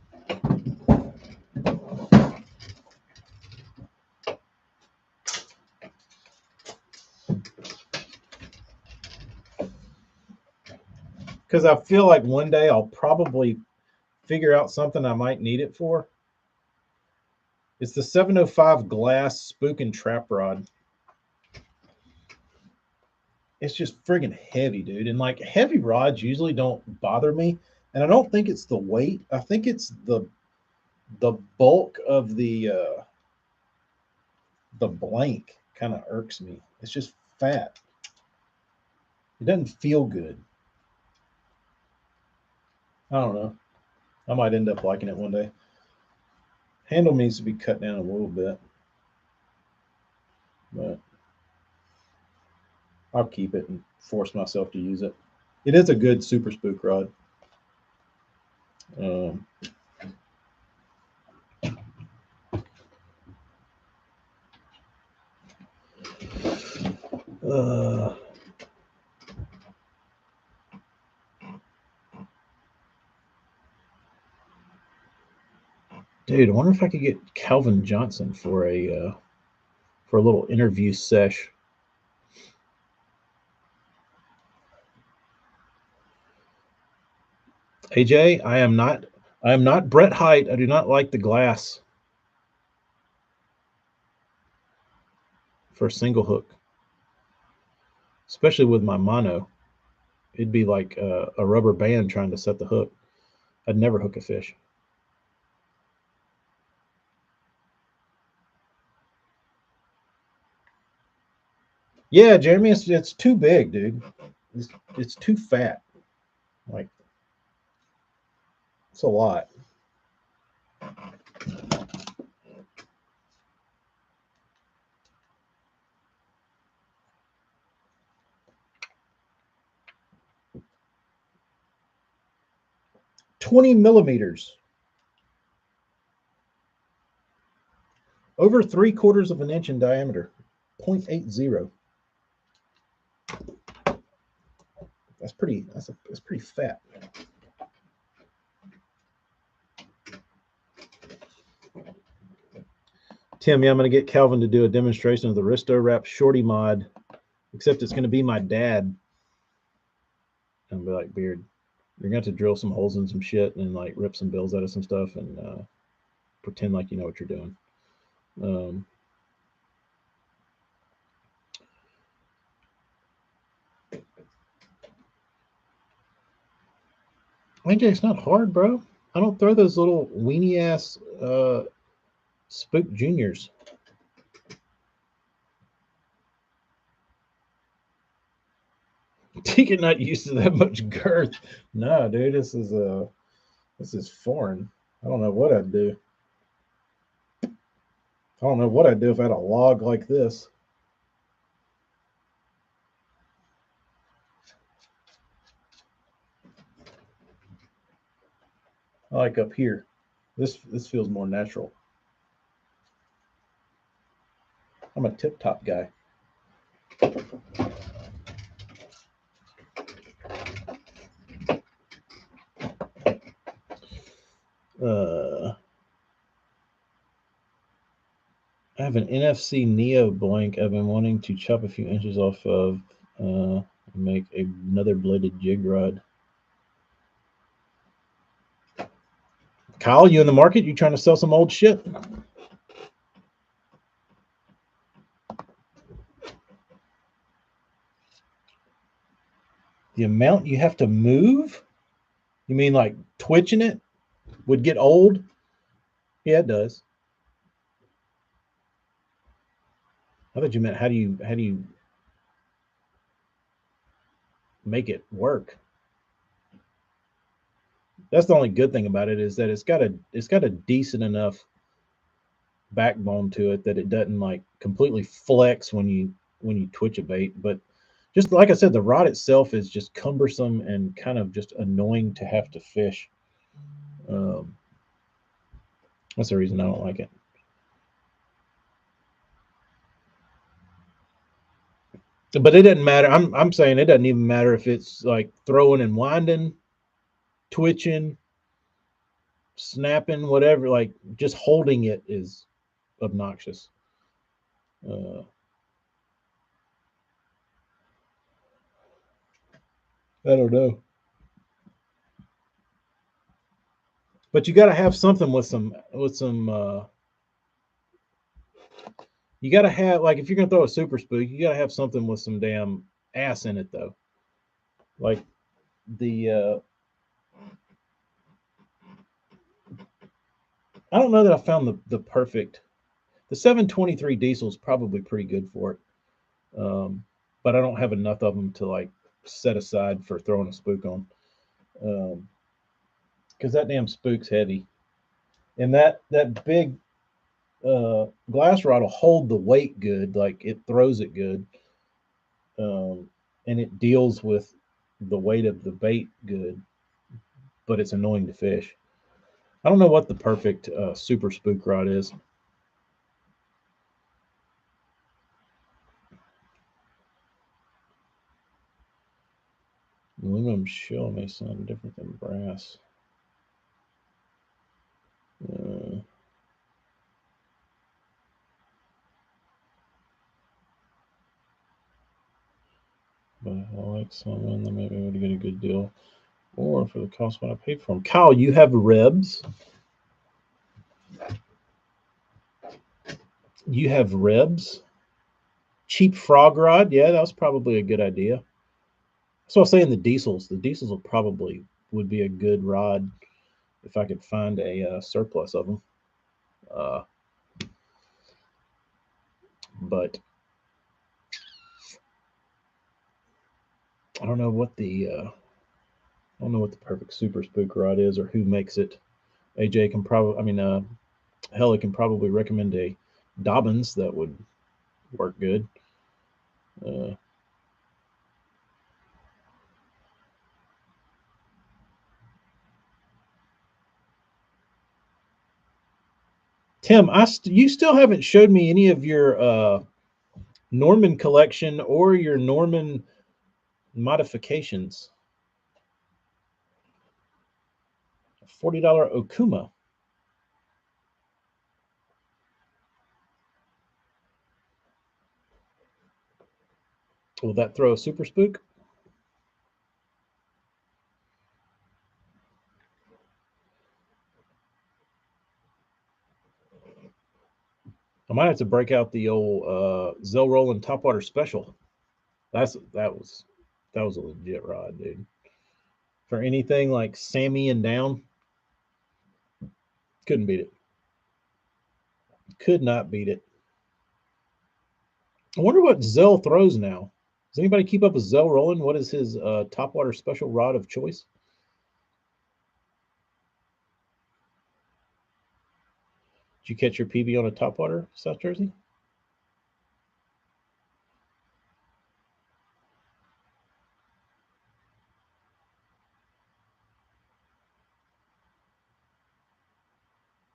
Because I feel like one day I'll probably figure out something I might need it for. It's the 705 glass spook and trap rod. It's just friggin' heavy, dude. And like heavy rods usually don't bother me. And I don't think it's the weight. I think it's the bulk of the blank kind of irks me. It's just fat. It doesn't feel good. I don't know. I might end up liking it one day. Handle needs to be cut down a little bit, but I'll keep it and force myself to use it. It is a good super spook rod. Um, uh, dude, I wonder if I could get Calvin Johnson for a little interview sesh. AJ, I am not Brett Height. I do not like the glass for a single hook, especially with my mono. It'd be like a rubber band trying to set the hook. I'd never hook a fish. Yeah, Jeremy, it's too big, dude. It's too fat. Like it's a lot. 20 millimeters, over 3/4 of an inch in diameter, 0.80. That's pretty. That's pretty fat. Tim, yeah, I'm gonna get Calvin to do a demonstration of the Aristo wrap shorty mod, except it's gonna be my dad. And be like, Beard, you're gonna have to drill some holes in some shit and like rip some bills out of some stuff and pretend like you know what you're doing. Um, AJ, it's not hard, bro. I don't throw those little weenie ass spook juniors. Deacon not used to that much girth. No, dude, this is foreign. I don't know what I'd do. I don't know what I'd do if I had a log like this. I like up here. This feels more natural. I'm a tip top guy. I have an NFC Neo blank I've been wanting to chop a few inches off of, make another bladed jig rod. Kyle, you in the market? You trying to sell some old shit? The amount you have to move? You mean like twitching it would get old? Yeah, it does. I thought you meant how do you make it work? That's the only good thing about it is that it's got a decent enough backbone to it that it doesn't like completely flex when you twitch a bait. But just like I said, the rod itself is just cumbersome and kind of just annoying to have to fish. Um, that's the reason I don't like it. But it doesn't matter. I'm saying it doesn't even matter if it's like throwing and winding, twitching, snapping, whatever. Like just holding it is obnoxious. Uh, I don't know. But you got to have something with some. You got to have like if you're gonna throw a super spook, you got to have something with some damn ass in it though. Like the I don't know that I found the perfect. The 723 diesel is probably pretty good for it, but I don't have enough of them to like set aside for throwing a spook on. Because that damn spook's heavy, and that big glass rod will hold the weight good, like it throws it good, and it deals with the weight of the bait good, but it's annoying to fish. I don't know what the perfect super spook rod is. Aluminum shell may sound different than brass. Uh, but I like some, then maybe I would get a good deal. Or for the cost what I paid for them. Kyle, you have ribs. You have ribs. Cheap frog rod. Yeah, that was probably a good idea. So I was saying the diesels. The diesels will probably would be a good rod if I could find a surplus of them. Uh, but I don't know what the perfect super spook rod is or who makes it. AJ can probably, I mean, Hella can probably recommend a Dobbins that would work good. Uh, Tim, you still haven't showed me any of your Norman collection or your Norman modifications. $40 Okuma. Will that throw a super spook? I might have to break out the old Zell Rollin' Topwater Special. That was a legit rod, dude. For anything like Sammy and down, couldn't beat it. Could not beat it. I wonder what Zell throws now. Does anybody keep up with Zell Rollin'? What is his Topwater Special rod of choice? Did you catch your PB on a Topwater, South Jersey?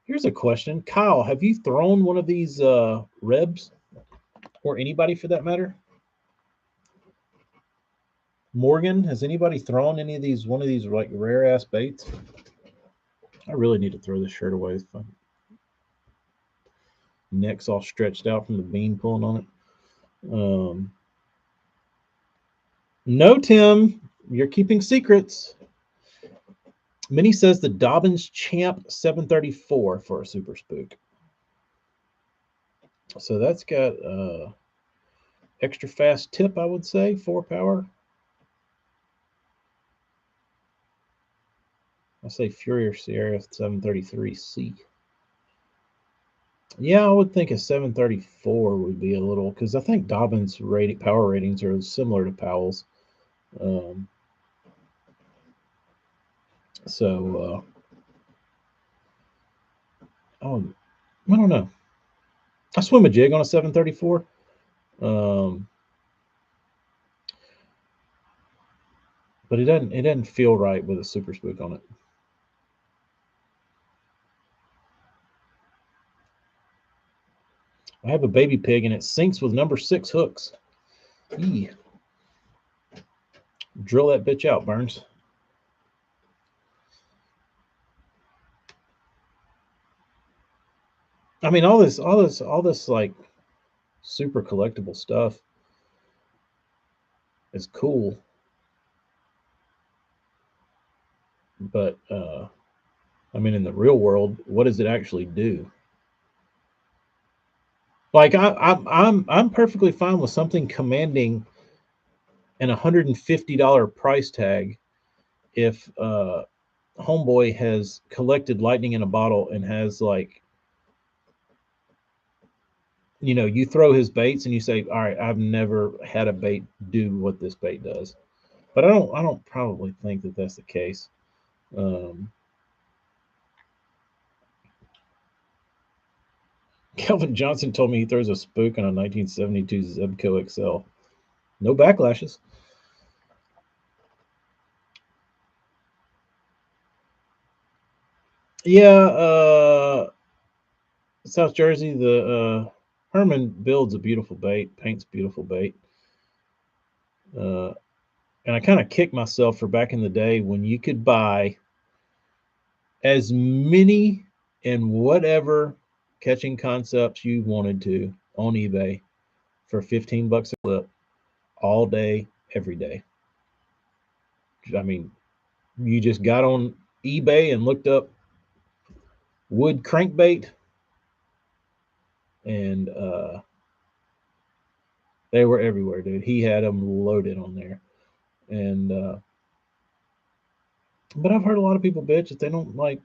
Here's a question. Kyle, have you thrown one of these Rebs? Or anybody for that matter? Morgan, has anybody thrown any of these, one of these like rare ass baits? I really need to throw this shirt away. Neck's all stretched out from the bean pulling on it. No, Tim, you're keeping secrets. Minnie says the Dobbins Champ 734 for a super spook. So that's got extra fast tip, I would say, 4 power. I say Furious Sierra 733C. Yeah, I would think a 734 would be a little, because I think Dobbins power ratings are similar to Powell's. Um, so, oh, I don't know. I swim a jig on a 734. But it doesn't feel right with a super spook on it. I have a baby pig and it sinks with number 6 hooks. Eee. Drill that bitch out, Burns. I mean, all this like super collectible stuff is cool, but I mean, in the real world, what does it actually do? Like, I'm perfectly fine with something commanding an $150 price tag if homeboy has collected lightning in a bottle and has like, you throw his baits and you say, all right, I've never had a bait do what this bait does. But I don't probably think that that's the case. Calvin Johnson told me he throws a spook on a 1972 Zebco XL. No backlashes. Yeah, South Jersey, the Herman builds a beautiful bait, paints beautiful bait. And I kind of kick myself for back in the day when you could buy as many and whatever catching concepts you wanted to on eBay for 15 bucks a clip all day, every day. I mean, you just got on eBay and looked up wood crankbait, and they were everywhere, dude. He had them loaded on there, and but I've heard a lot of people bitch that they don't like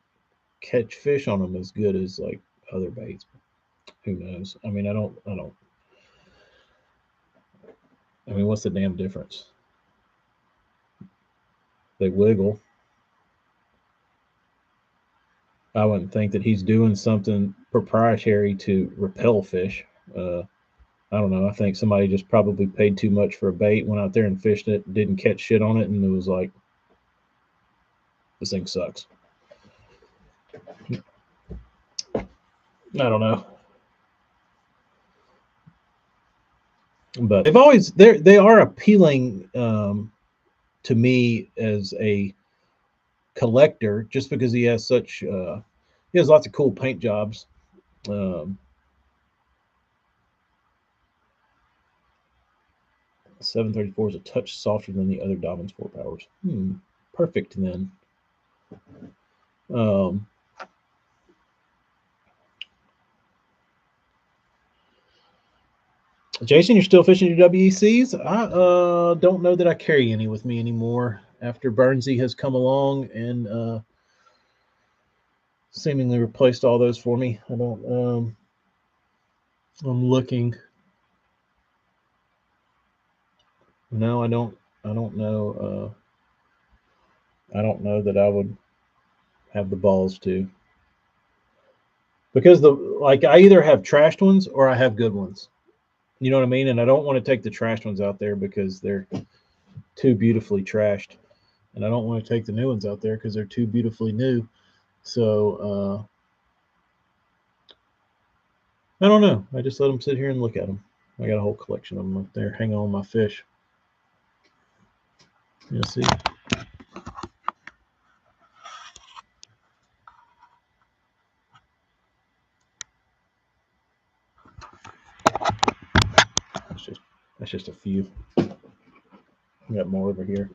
catch fish on them as good as like other baits. Who knows? I mean, I don't. I mean, what's the damn difference? They wiggle. I wouldn't think that he's doing something proprietary to repel fish. I don't know. I think somebody just probably paid too much for a bait, went out there and fished it, didn't catch shit on it, and it was like, this thing sucks. I don't know. But they are appealing to me as a collector just because he has he has lots of cool paint jobs. Um, 734 is a touch softer than the other Dobbins 4 powers. Perfect then. Um, Jason, you're still fishing your WECs? I don't know that I carry any with me anymore after Burnsy has come along and seemingly replaced all those for me. I don't. I'm looking. No, I don't. I don't know. I don't know that I would have the balls to, because I either have trashed ones or I have good ones. You know what I mean? And I don't want to take the trashed ones out there because they're too beautifully trashed, and I don't want to take the new ones out there because they're too beautifully new. So I don't know. I just let them sit here and look at them. I got a whole collection of them up there hanging on my fish. You see. That's just a few. I got more over here.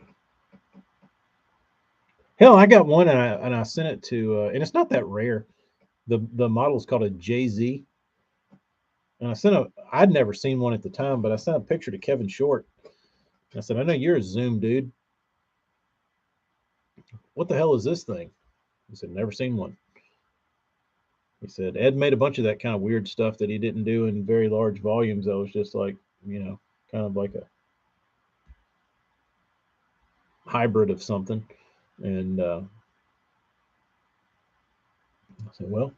Hell, I got one and I sent it to and it's not that rare. The model is called a JZ. And I'd never seen one at the time, but I sent a picture to Kevin Short. I said, I know you're a Zoom dude. What the hell is this thing? He said, never seen one. He said, Ed made a bunch of that kind of weird stuff that he didn't do in very large volumes. That was just like, kind of like a hybrid of something. And I said, well,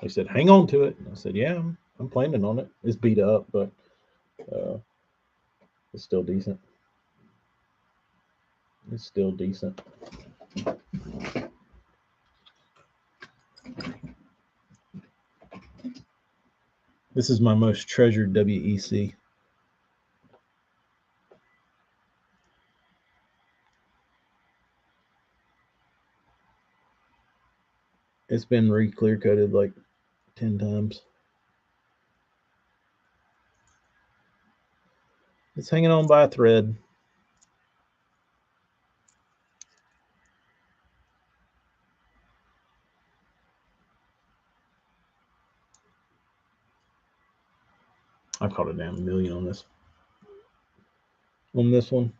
he said, hang on to it. And I said, yeah, I'm planning on it. It's beat up, but it's still decent. It's still decent. This is my most treasured WEC. It's been re-clear coated like 10 times. It's hanging on by a thread. I caught a damn million on this. On this one.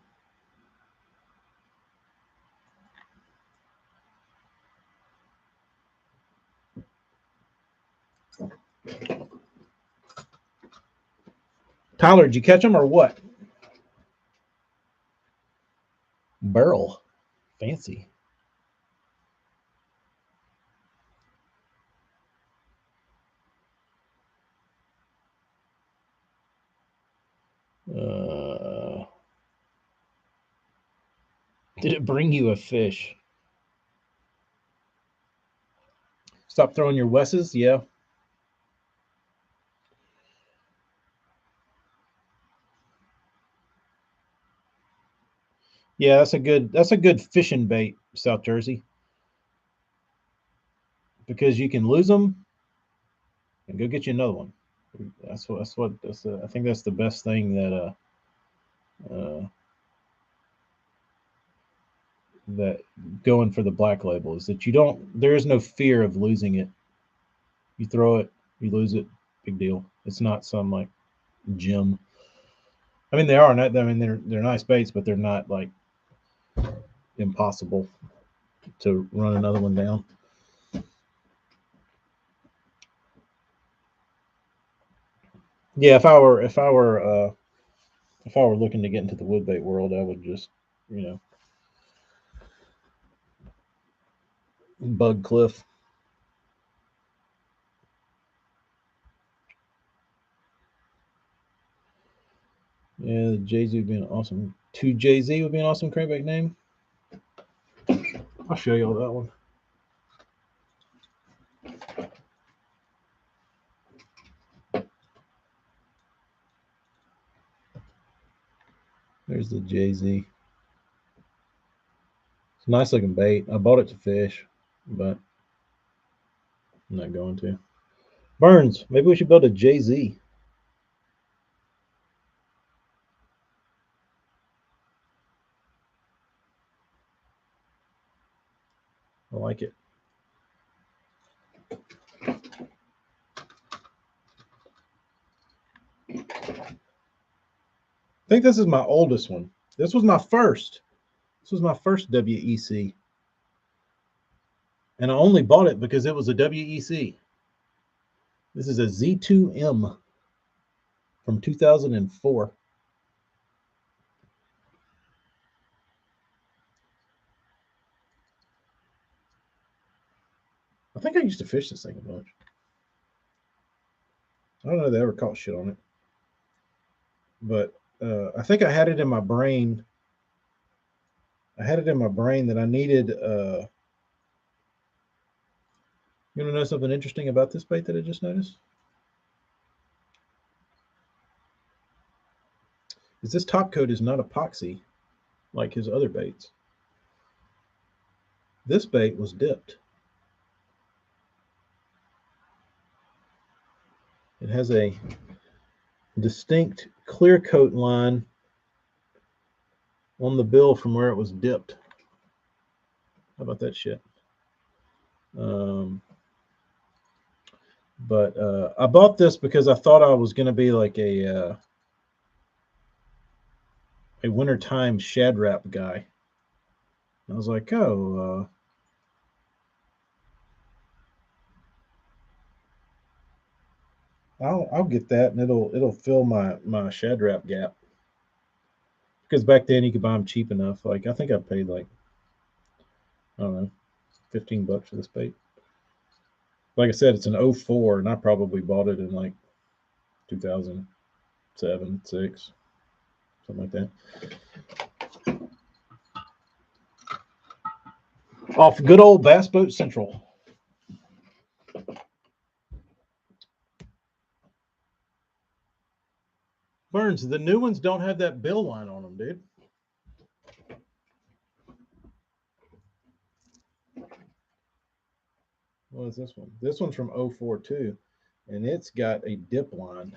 Tyler, did you catch them or what? Barrel. Fancy. Did it bring you a fish? Stop throwing your Wesses? Yeah. Yeah, that's a good fishing bait, South Jersey. Because you can lose them and go get you another one. I think that's the best thing that going for the black label is that there is no fear of losing it. You throw it, you lose it, big deal. It's not some like gem. I mean, they're nice baits, but they're not like impossible to run another one down. Yeah, if I were looking to get into the wood bait world, I would just, Bug Cliff. Yeah, Jay-Z would be an awesome. To Jay-Z would be an awesome crankback name. I'll show you all that one. There's the Jay-Z. It's a nice looking bait. I bought it to fish, but I'm not going to. Burns, maybe we should build a Jay-Z. I like it. I think this is my oldest one. This was my first. This was my first WEC. And I only bought it because it was a WEC. This is a Z2M from 2004. I think I used to fish this thing a bunch. I don't know if they ever caught shit on it. But I think I had it in my brain. I had it in my brain that I needed. You want to know something interesting about this bait that I just noticed? Is this top coat is not epoxy like his other baits. This bait was dipped. It has a distinct clear coat line on the bill from where it was dipped. How about that shit? But I bought this because I thought I was going to be like a wintertime shad wrap guy. I was like, oh, I'll get that, and it'll fill my shad wrap gap. Because back then you could buy them cheap enough. Like I think I paid like I don't know, $15 for this bait. Like I said, it's an 04, and I probably bought it in like 2007, 6, something like that. Off good old Bass Boat Central. Burns, the new ones don't have that bill line on them, dude. What is this one? This one's from 04 too, and it's got a dip line.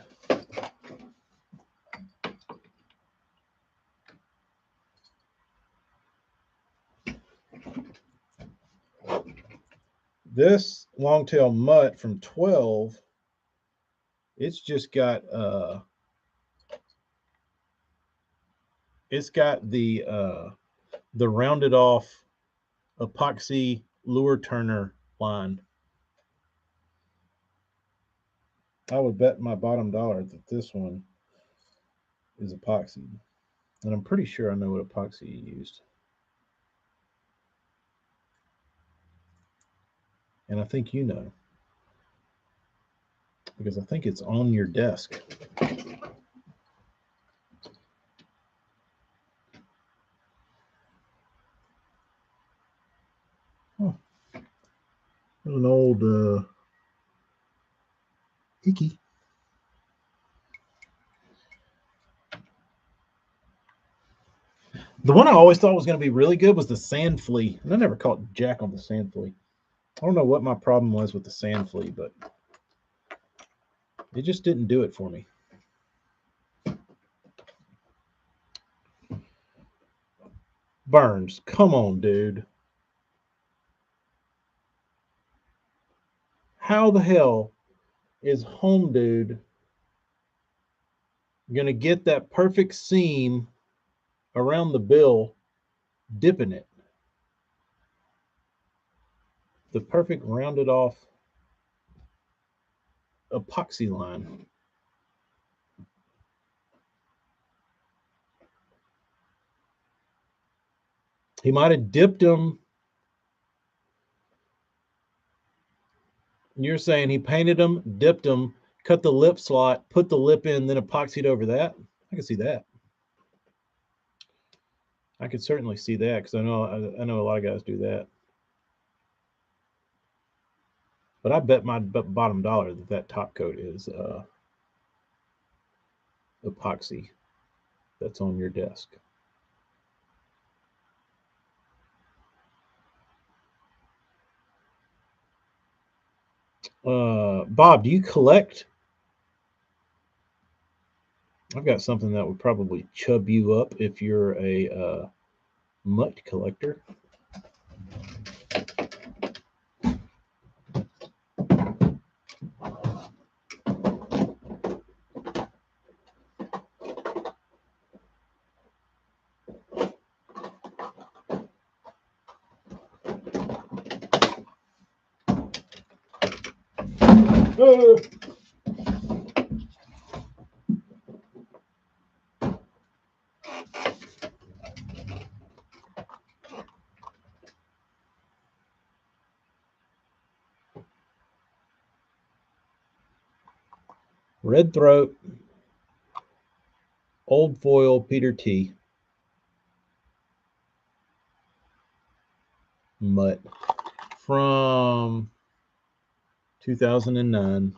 This longtail mutt from 12, it's just got it's got the rounded off epoxy lure turner line. I would bet my bottom dollar that this one is epoxy. And I'm pretty sure I know what epoxy you used. And I think you know. Because I think it's on your desk. Oh. There's an old icky. The one I always thought was going to be really good was the sand flea. And I never caught jack on the sand flea. I don't know what my problem was with the sand flea, but it just didn't do it for me. Burns, come on, dude. How the hell is Home Dude going to get that perfect seam around the bill, dipping it? The perfect rounded off epoxy line. He might have dipped him You're saying he painted them, dipped them, cut the lip slot, put the lip in, then epoxied over that? I can see that. I could certainly see that because I know a lot of guys do that. But I bet my bottom dollar that that top coat is epoxy that's on your desk. Bob, do you collect? I've got something that would probably chub you up if you're a mutt collector. Red throat, old foil, Peter T. Mutt from 2009.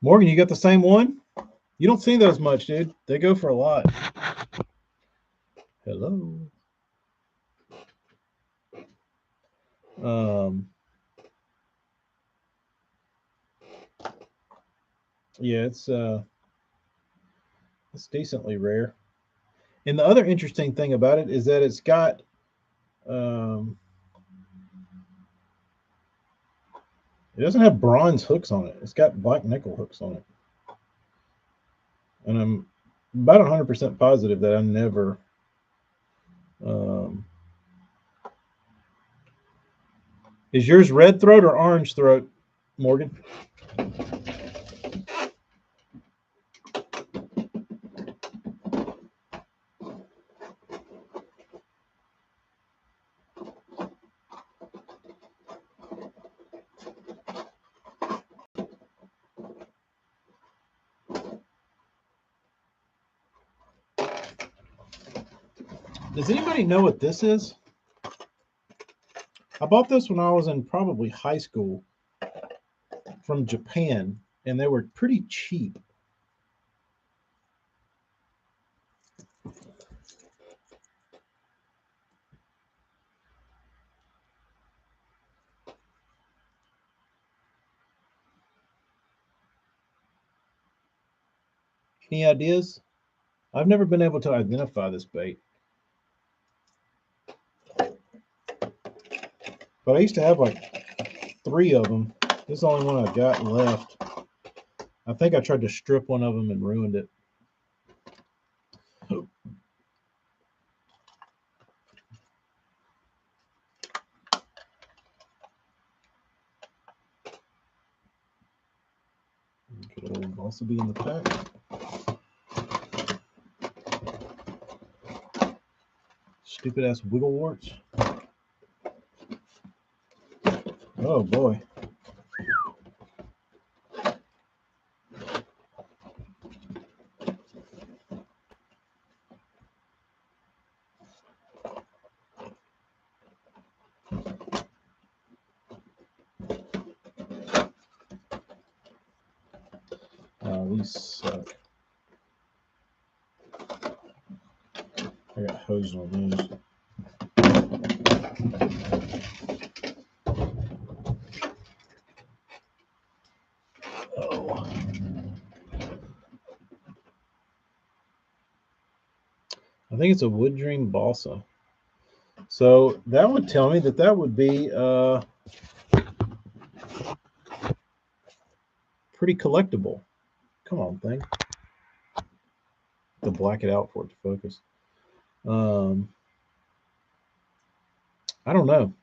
Morgan, you got the same one? You don't see those much, dude. They go for a lot. Hello. Yeah, it's decently rare. And the other interesting thing about it is that it's got it doesn't have bronze hooks on it. It's got black nickel hooks on it. And I'm about 100% positive that I never is yours red throat or orange throat, Morgan? Does anybody know what this is? I bought this when I was in probably high school from Japan, and they were pretty cheap. Any ideas? I've never been able to identify this bait. But I used to have like 3 of them. This is the only one I've got left. I think I tried to strip one of them and ruined it. Could also be in the pack. Stupid ass wiggle warts. Oh boy. These suck. I got hosed on these. Oh. I think it's a Wood Dream Balsa. So that would tell me that that would be pretty collectible. Come on, thing. To black it out for it to focus. I don't know.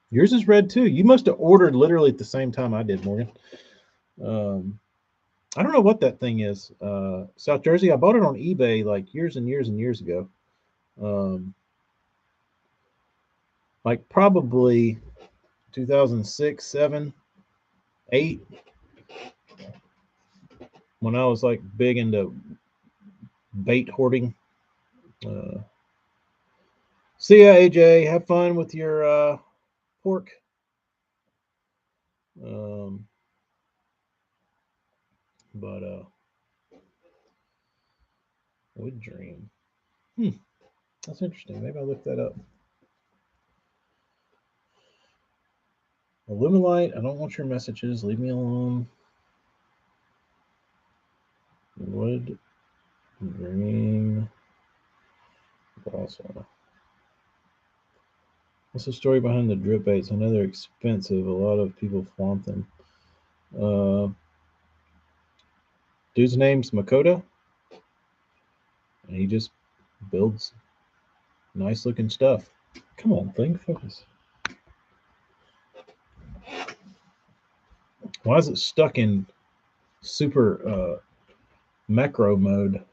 Yours is red too. You must have ordered literally at the same time I did, Morgan. Um, I don't know what that thing is. South Jersey. I bought it on eBay like years and years and years ago. Um, like probably 2006, 7, 8, when I was like big into bait hoarding. Uh, See ya, AJ. Have fun with your pork. Um, but Wood Dream. That's interesting. Maybe I'll look that up. Illuminate. I don't want your messages. Leave me alone. Wood Dream. Also, what's the story behind the drip baits? I know they're expensive. A lot of people flaunt them. Uh, Dude's name's Makota, and he just builds nice looking stuff. Come on, thing, focus. Why is it stuck in super macro mode?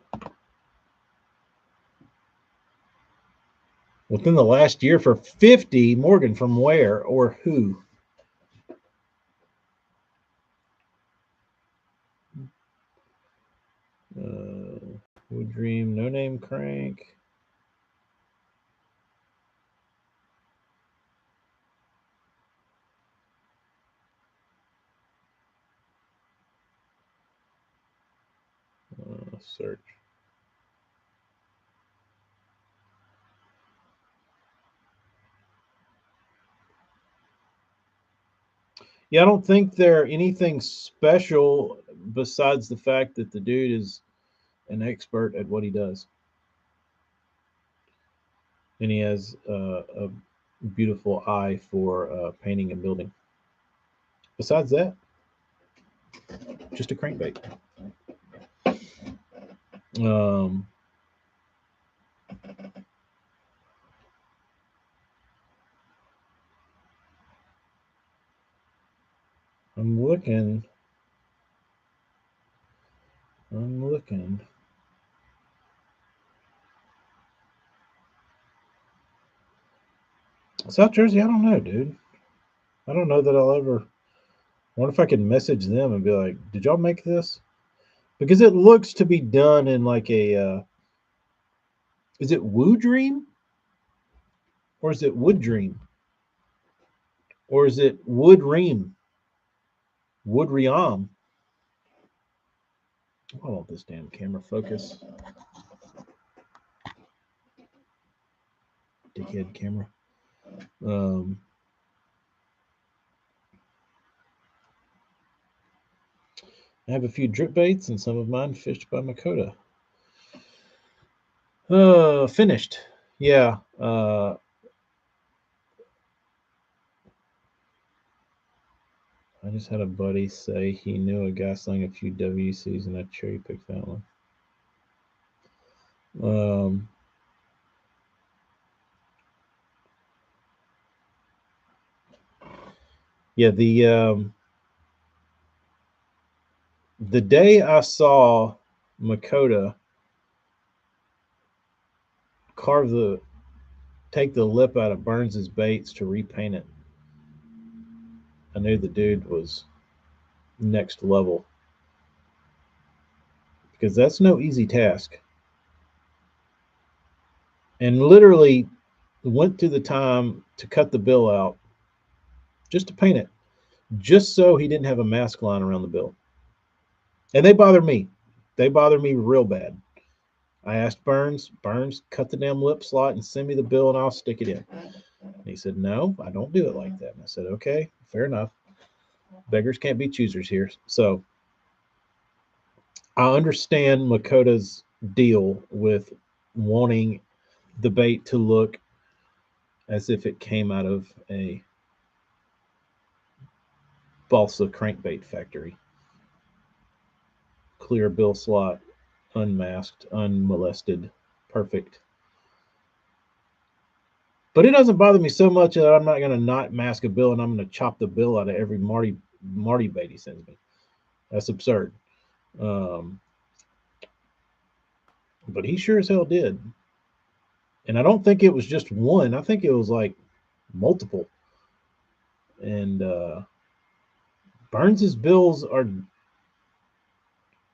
Within the last year for 50, Morgan, from where or who? Wood Dream, No Name Crank. Search. Yeah, I don't think they're anything special besides the fact that the dude is an expert at what he does. And he has a beautiful eye for painting and building. Besides that, just a crankbait. Um, I'm looking. I'm looking. South Jersey, I don't know, dude. I don't know that I'll ever. I wonder if I could message them and be like, "Did y'all make this?" Because it looks to be done in like a. Is it Woo Dream? Or is it Wood Dream? Or is it Wood Ream? Wood Riam? I want this damn camera focus. Dickhead camera. Um, I have a few drip baits and some of mine fished by Makota. Finished. Yeah. I just had a buddy say he knew a guy selling a few WCs and I cherry picked that one. Yeah, the day I saw Makota take the lip out of Burns's baits to repaint it, I knew the dude was next level because that's no easy task. And literally went through the time to cut the bill out just to paint it, just so he didn't have a mask line around the bill. And they bother me. They bother me real bad. I asked Burns, cut the damn lip slot and send me the bill and I'll stick it in. And he said, no, I don't do it like that. And I said, okay, fair enough. Beggars can't be choosers here. So I understand Makota's deal with wanting the bait to look as if it came out of a balsa crankbait factory. Clear bill slot, unmasked, unmolested, perfect. But it doesn't bother me so much that I'm not going to not mask a bill and I'm going to chop the bill out of every Marty bait he sends me. That's absurd. Um, but he sure as hell did. And I don't think it was just one. I think it was like multiple. And Burns's bills are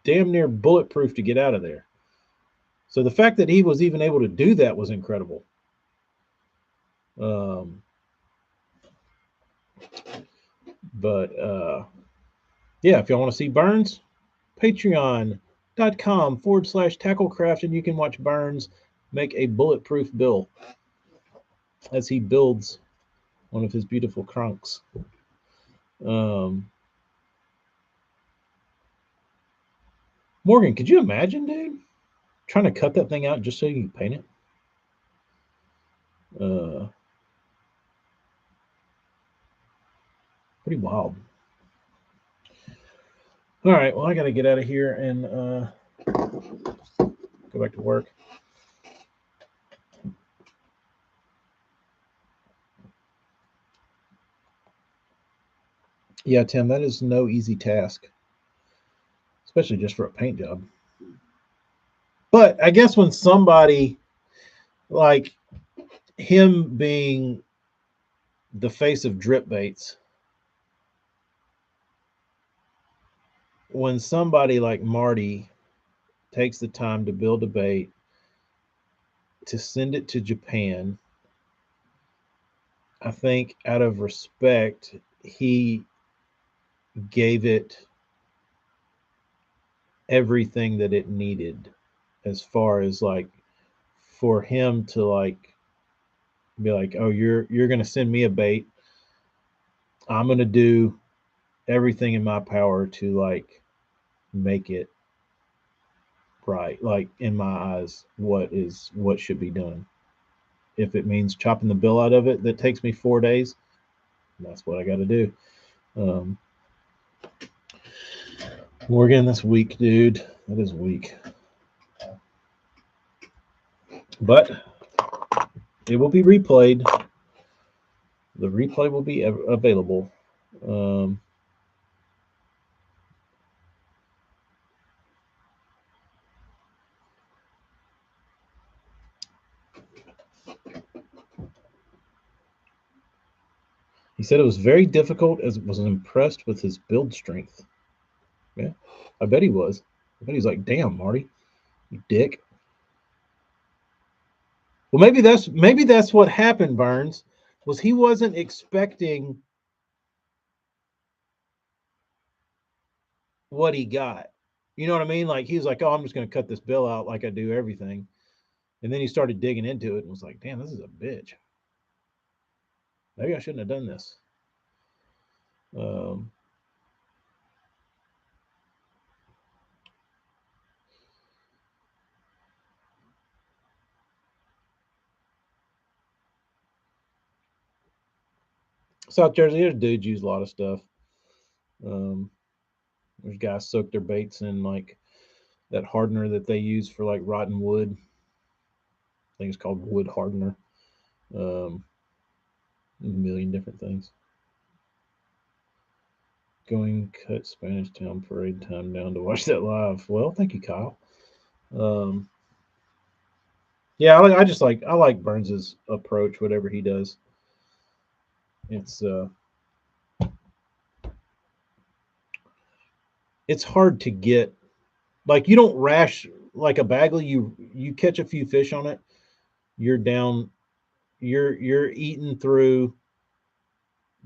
damn near bulletproof to get out of there. So the fact that he was even able to do that was incredible. Um, but yeah, if y'all want to see Burns, patreon.com/tacklecraft, and you can watch Burns make a bulletproof bill as he builds one of his beautiful crunks. Morgan, could you imagine, dude, trying to cut that thing out just so you can paint it? Pretty wild. All right, well, I got to get out of here and go back to work. Yeah, Tim, that is no easy task, especially just for a paint job. But I guess when somebody like him being the face of drip baits, when somebody like Marty takes the time to build a bait, to send it to Japan, I think out of respect, he gave it everything that it needed, as far as like for him to like be like, oh, you're gonna send me a bait, I'm gonna do everything in my power to like make it right, like in my eyes what should be done. If it means chopping the bill out of it that takes me 4 days, that's what I got to do. Morgan, that's weak, dude. That is weak. But it will be replayed. The replay will be available. He said it was very difficult as was impressed with his build strength. Yeah, I bet he was. I bet he's like, damn, Marty, you dick. Well, maybe that's what happened, Burns, was he wasn't expecting what he got. You know what I mean? Like he was like, oh, I'm just gonna cut this bill out like I do everything. And then he started digging into it and was like, damn, this is a bitch. Maybe I shouldn't have done this. Um, South Jersey, there's dudes use a lot of stuff. There's guys soak their baits in like that hardener that they use for like rotten wood. I think it's called wood hardener. A million different things. Going cut Spanish Town parade time down to watch that live. Well, thank you, Kyle. Yeah, I like Burns's approach, whatever he does. It's hard to get, like, you don't rash like a Bagley. You catch a few fish on it, you're down. You're eating through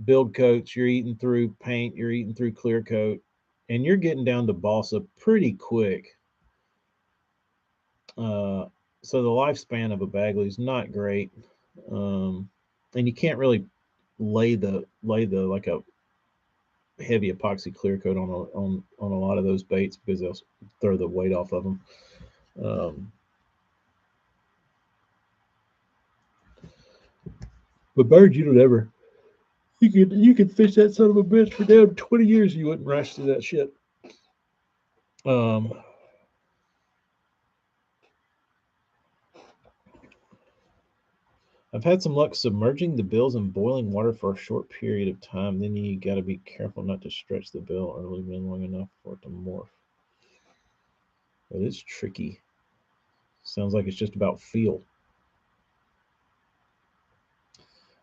build coats, you're eating through paint, you're eating through clear coat, and you're getting down to balsa pretty quick. So the lifespan of a Bagley is not great, and you can't really lay the like a heavy epoxy clear coat on a lot of those baits because they'll throw the weight off of them. But birds, you don't ever. You could fish that son of a bitch for damn 20 years. And you wouldn't rash through that shit. I've had some luck submerging the bills in boiling water for a short period of time. Then you got to be careful not to stretch the bill or leave it in long enough for it to morph. It is tricky. Sounds like it's just about feel.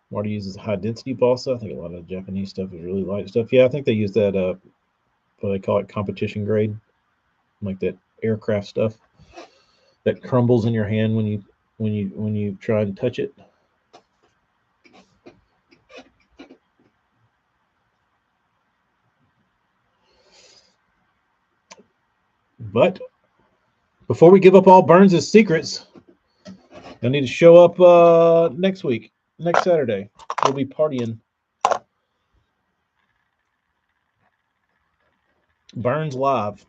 Water uses high density balsa. I think a lot of Japanese stuff is really light stuff. Yeah, I think they use that what they call it, competition grade, like that aircraft stuff that crumbles in your hand when you try and touch it. But before we give up all Burns' secrets, you'll need to show up next week, next Saturday. We'll be partying. Burns Live.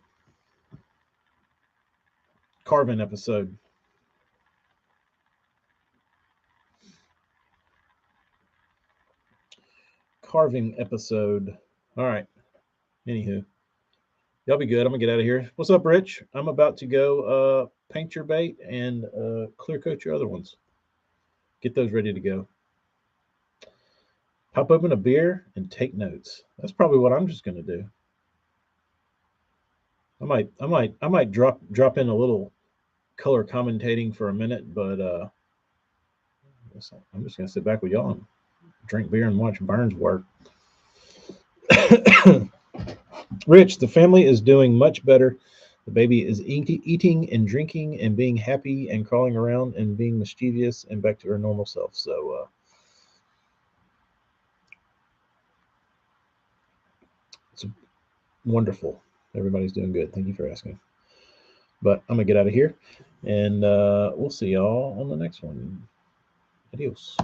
Carving episode. Carving episode. All right. Anywho, y'all be good. I'm gonna get out of here. What's up, Rich? I'm about to go paint your bait and clear coat your other ones. Get those ready to go. Pop open a beer and take notes. That's probably what I'm just gonna do. I might drop in a little color commentating for a minute, but I'm just gonna sit back with y'all and drink beer and watch Burns work. Rich, the family is doing much better. The baby is eating and drinking and being happy and crawling around and being mischievous and back to her normal self. So it's wonderful. Everybody's doing good. Thank you for asking. But I'm gonna get out of here, and we'll see y'all on the next one. Adios.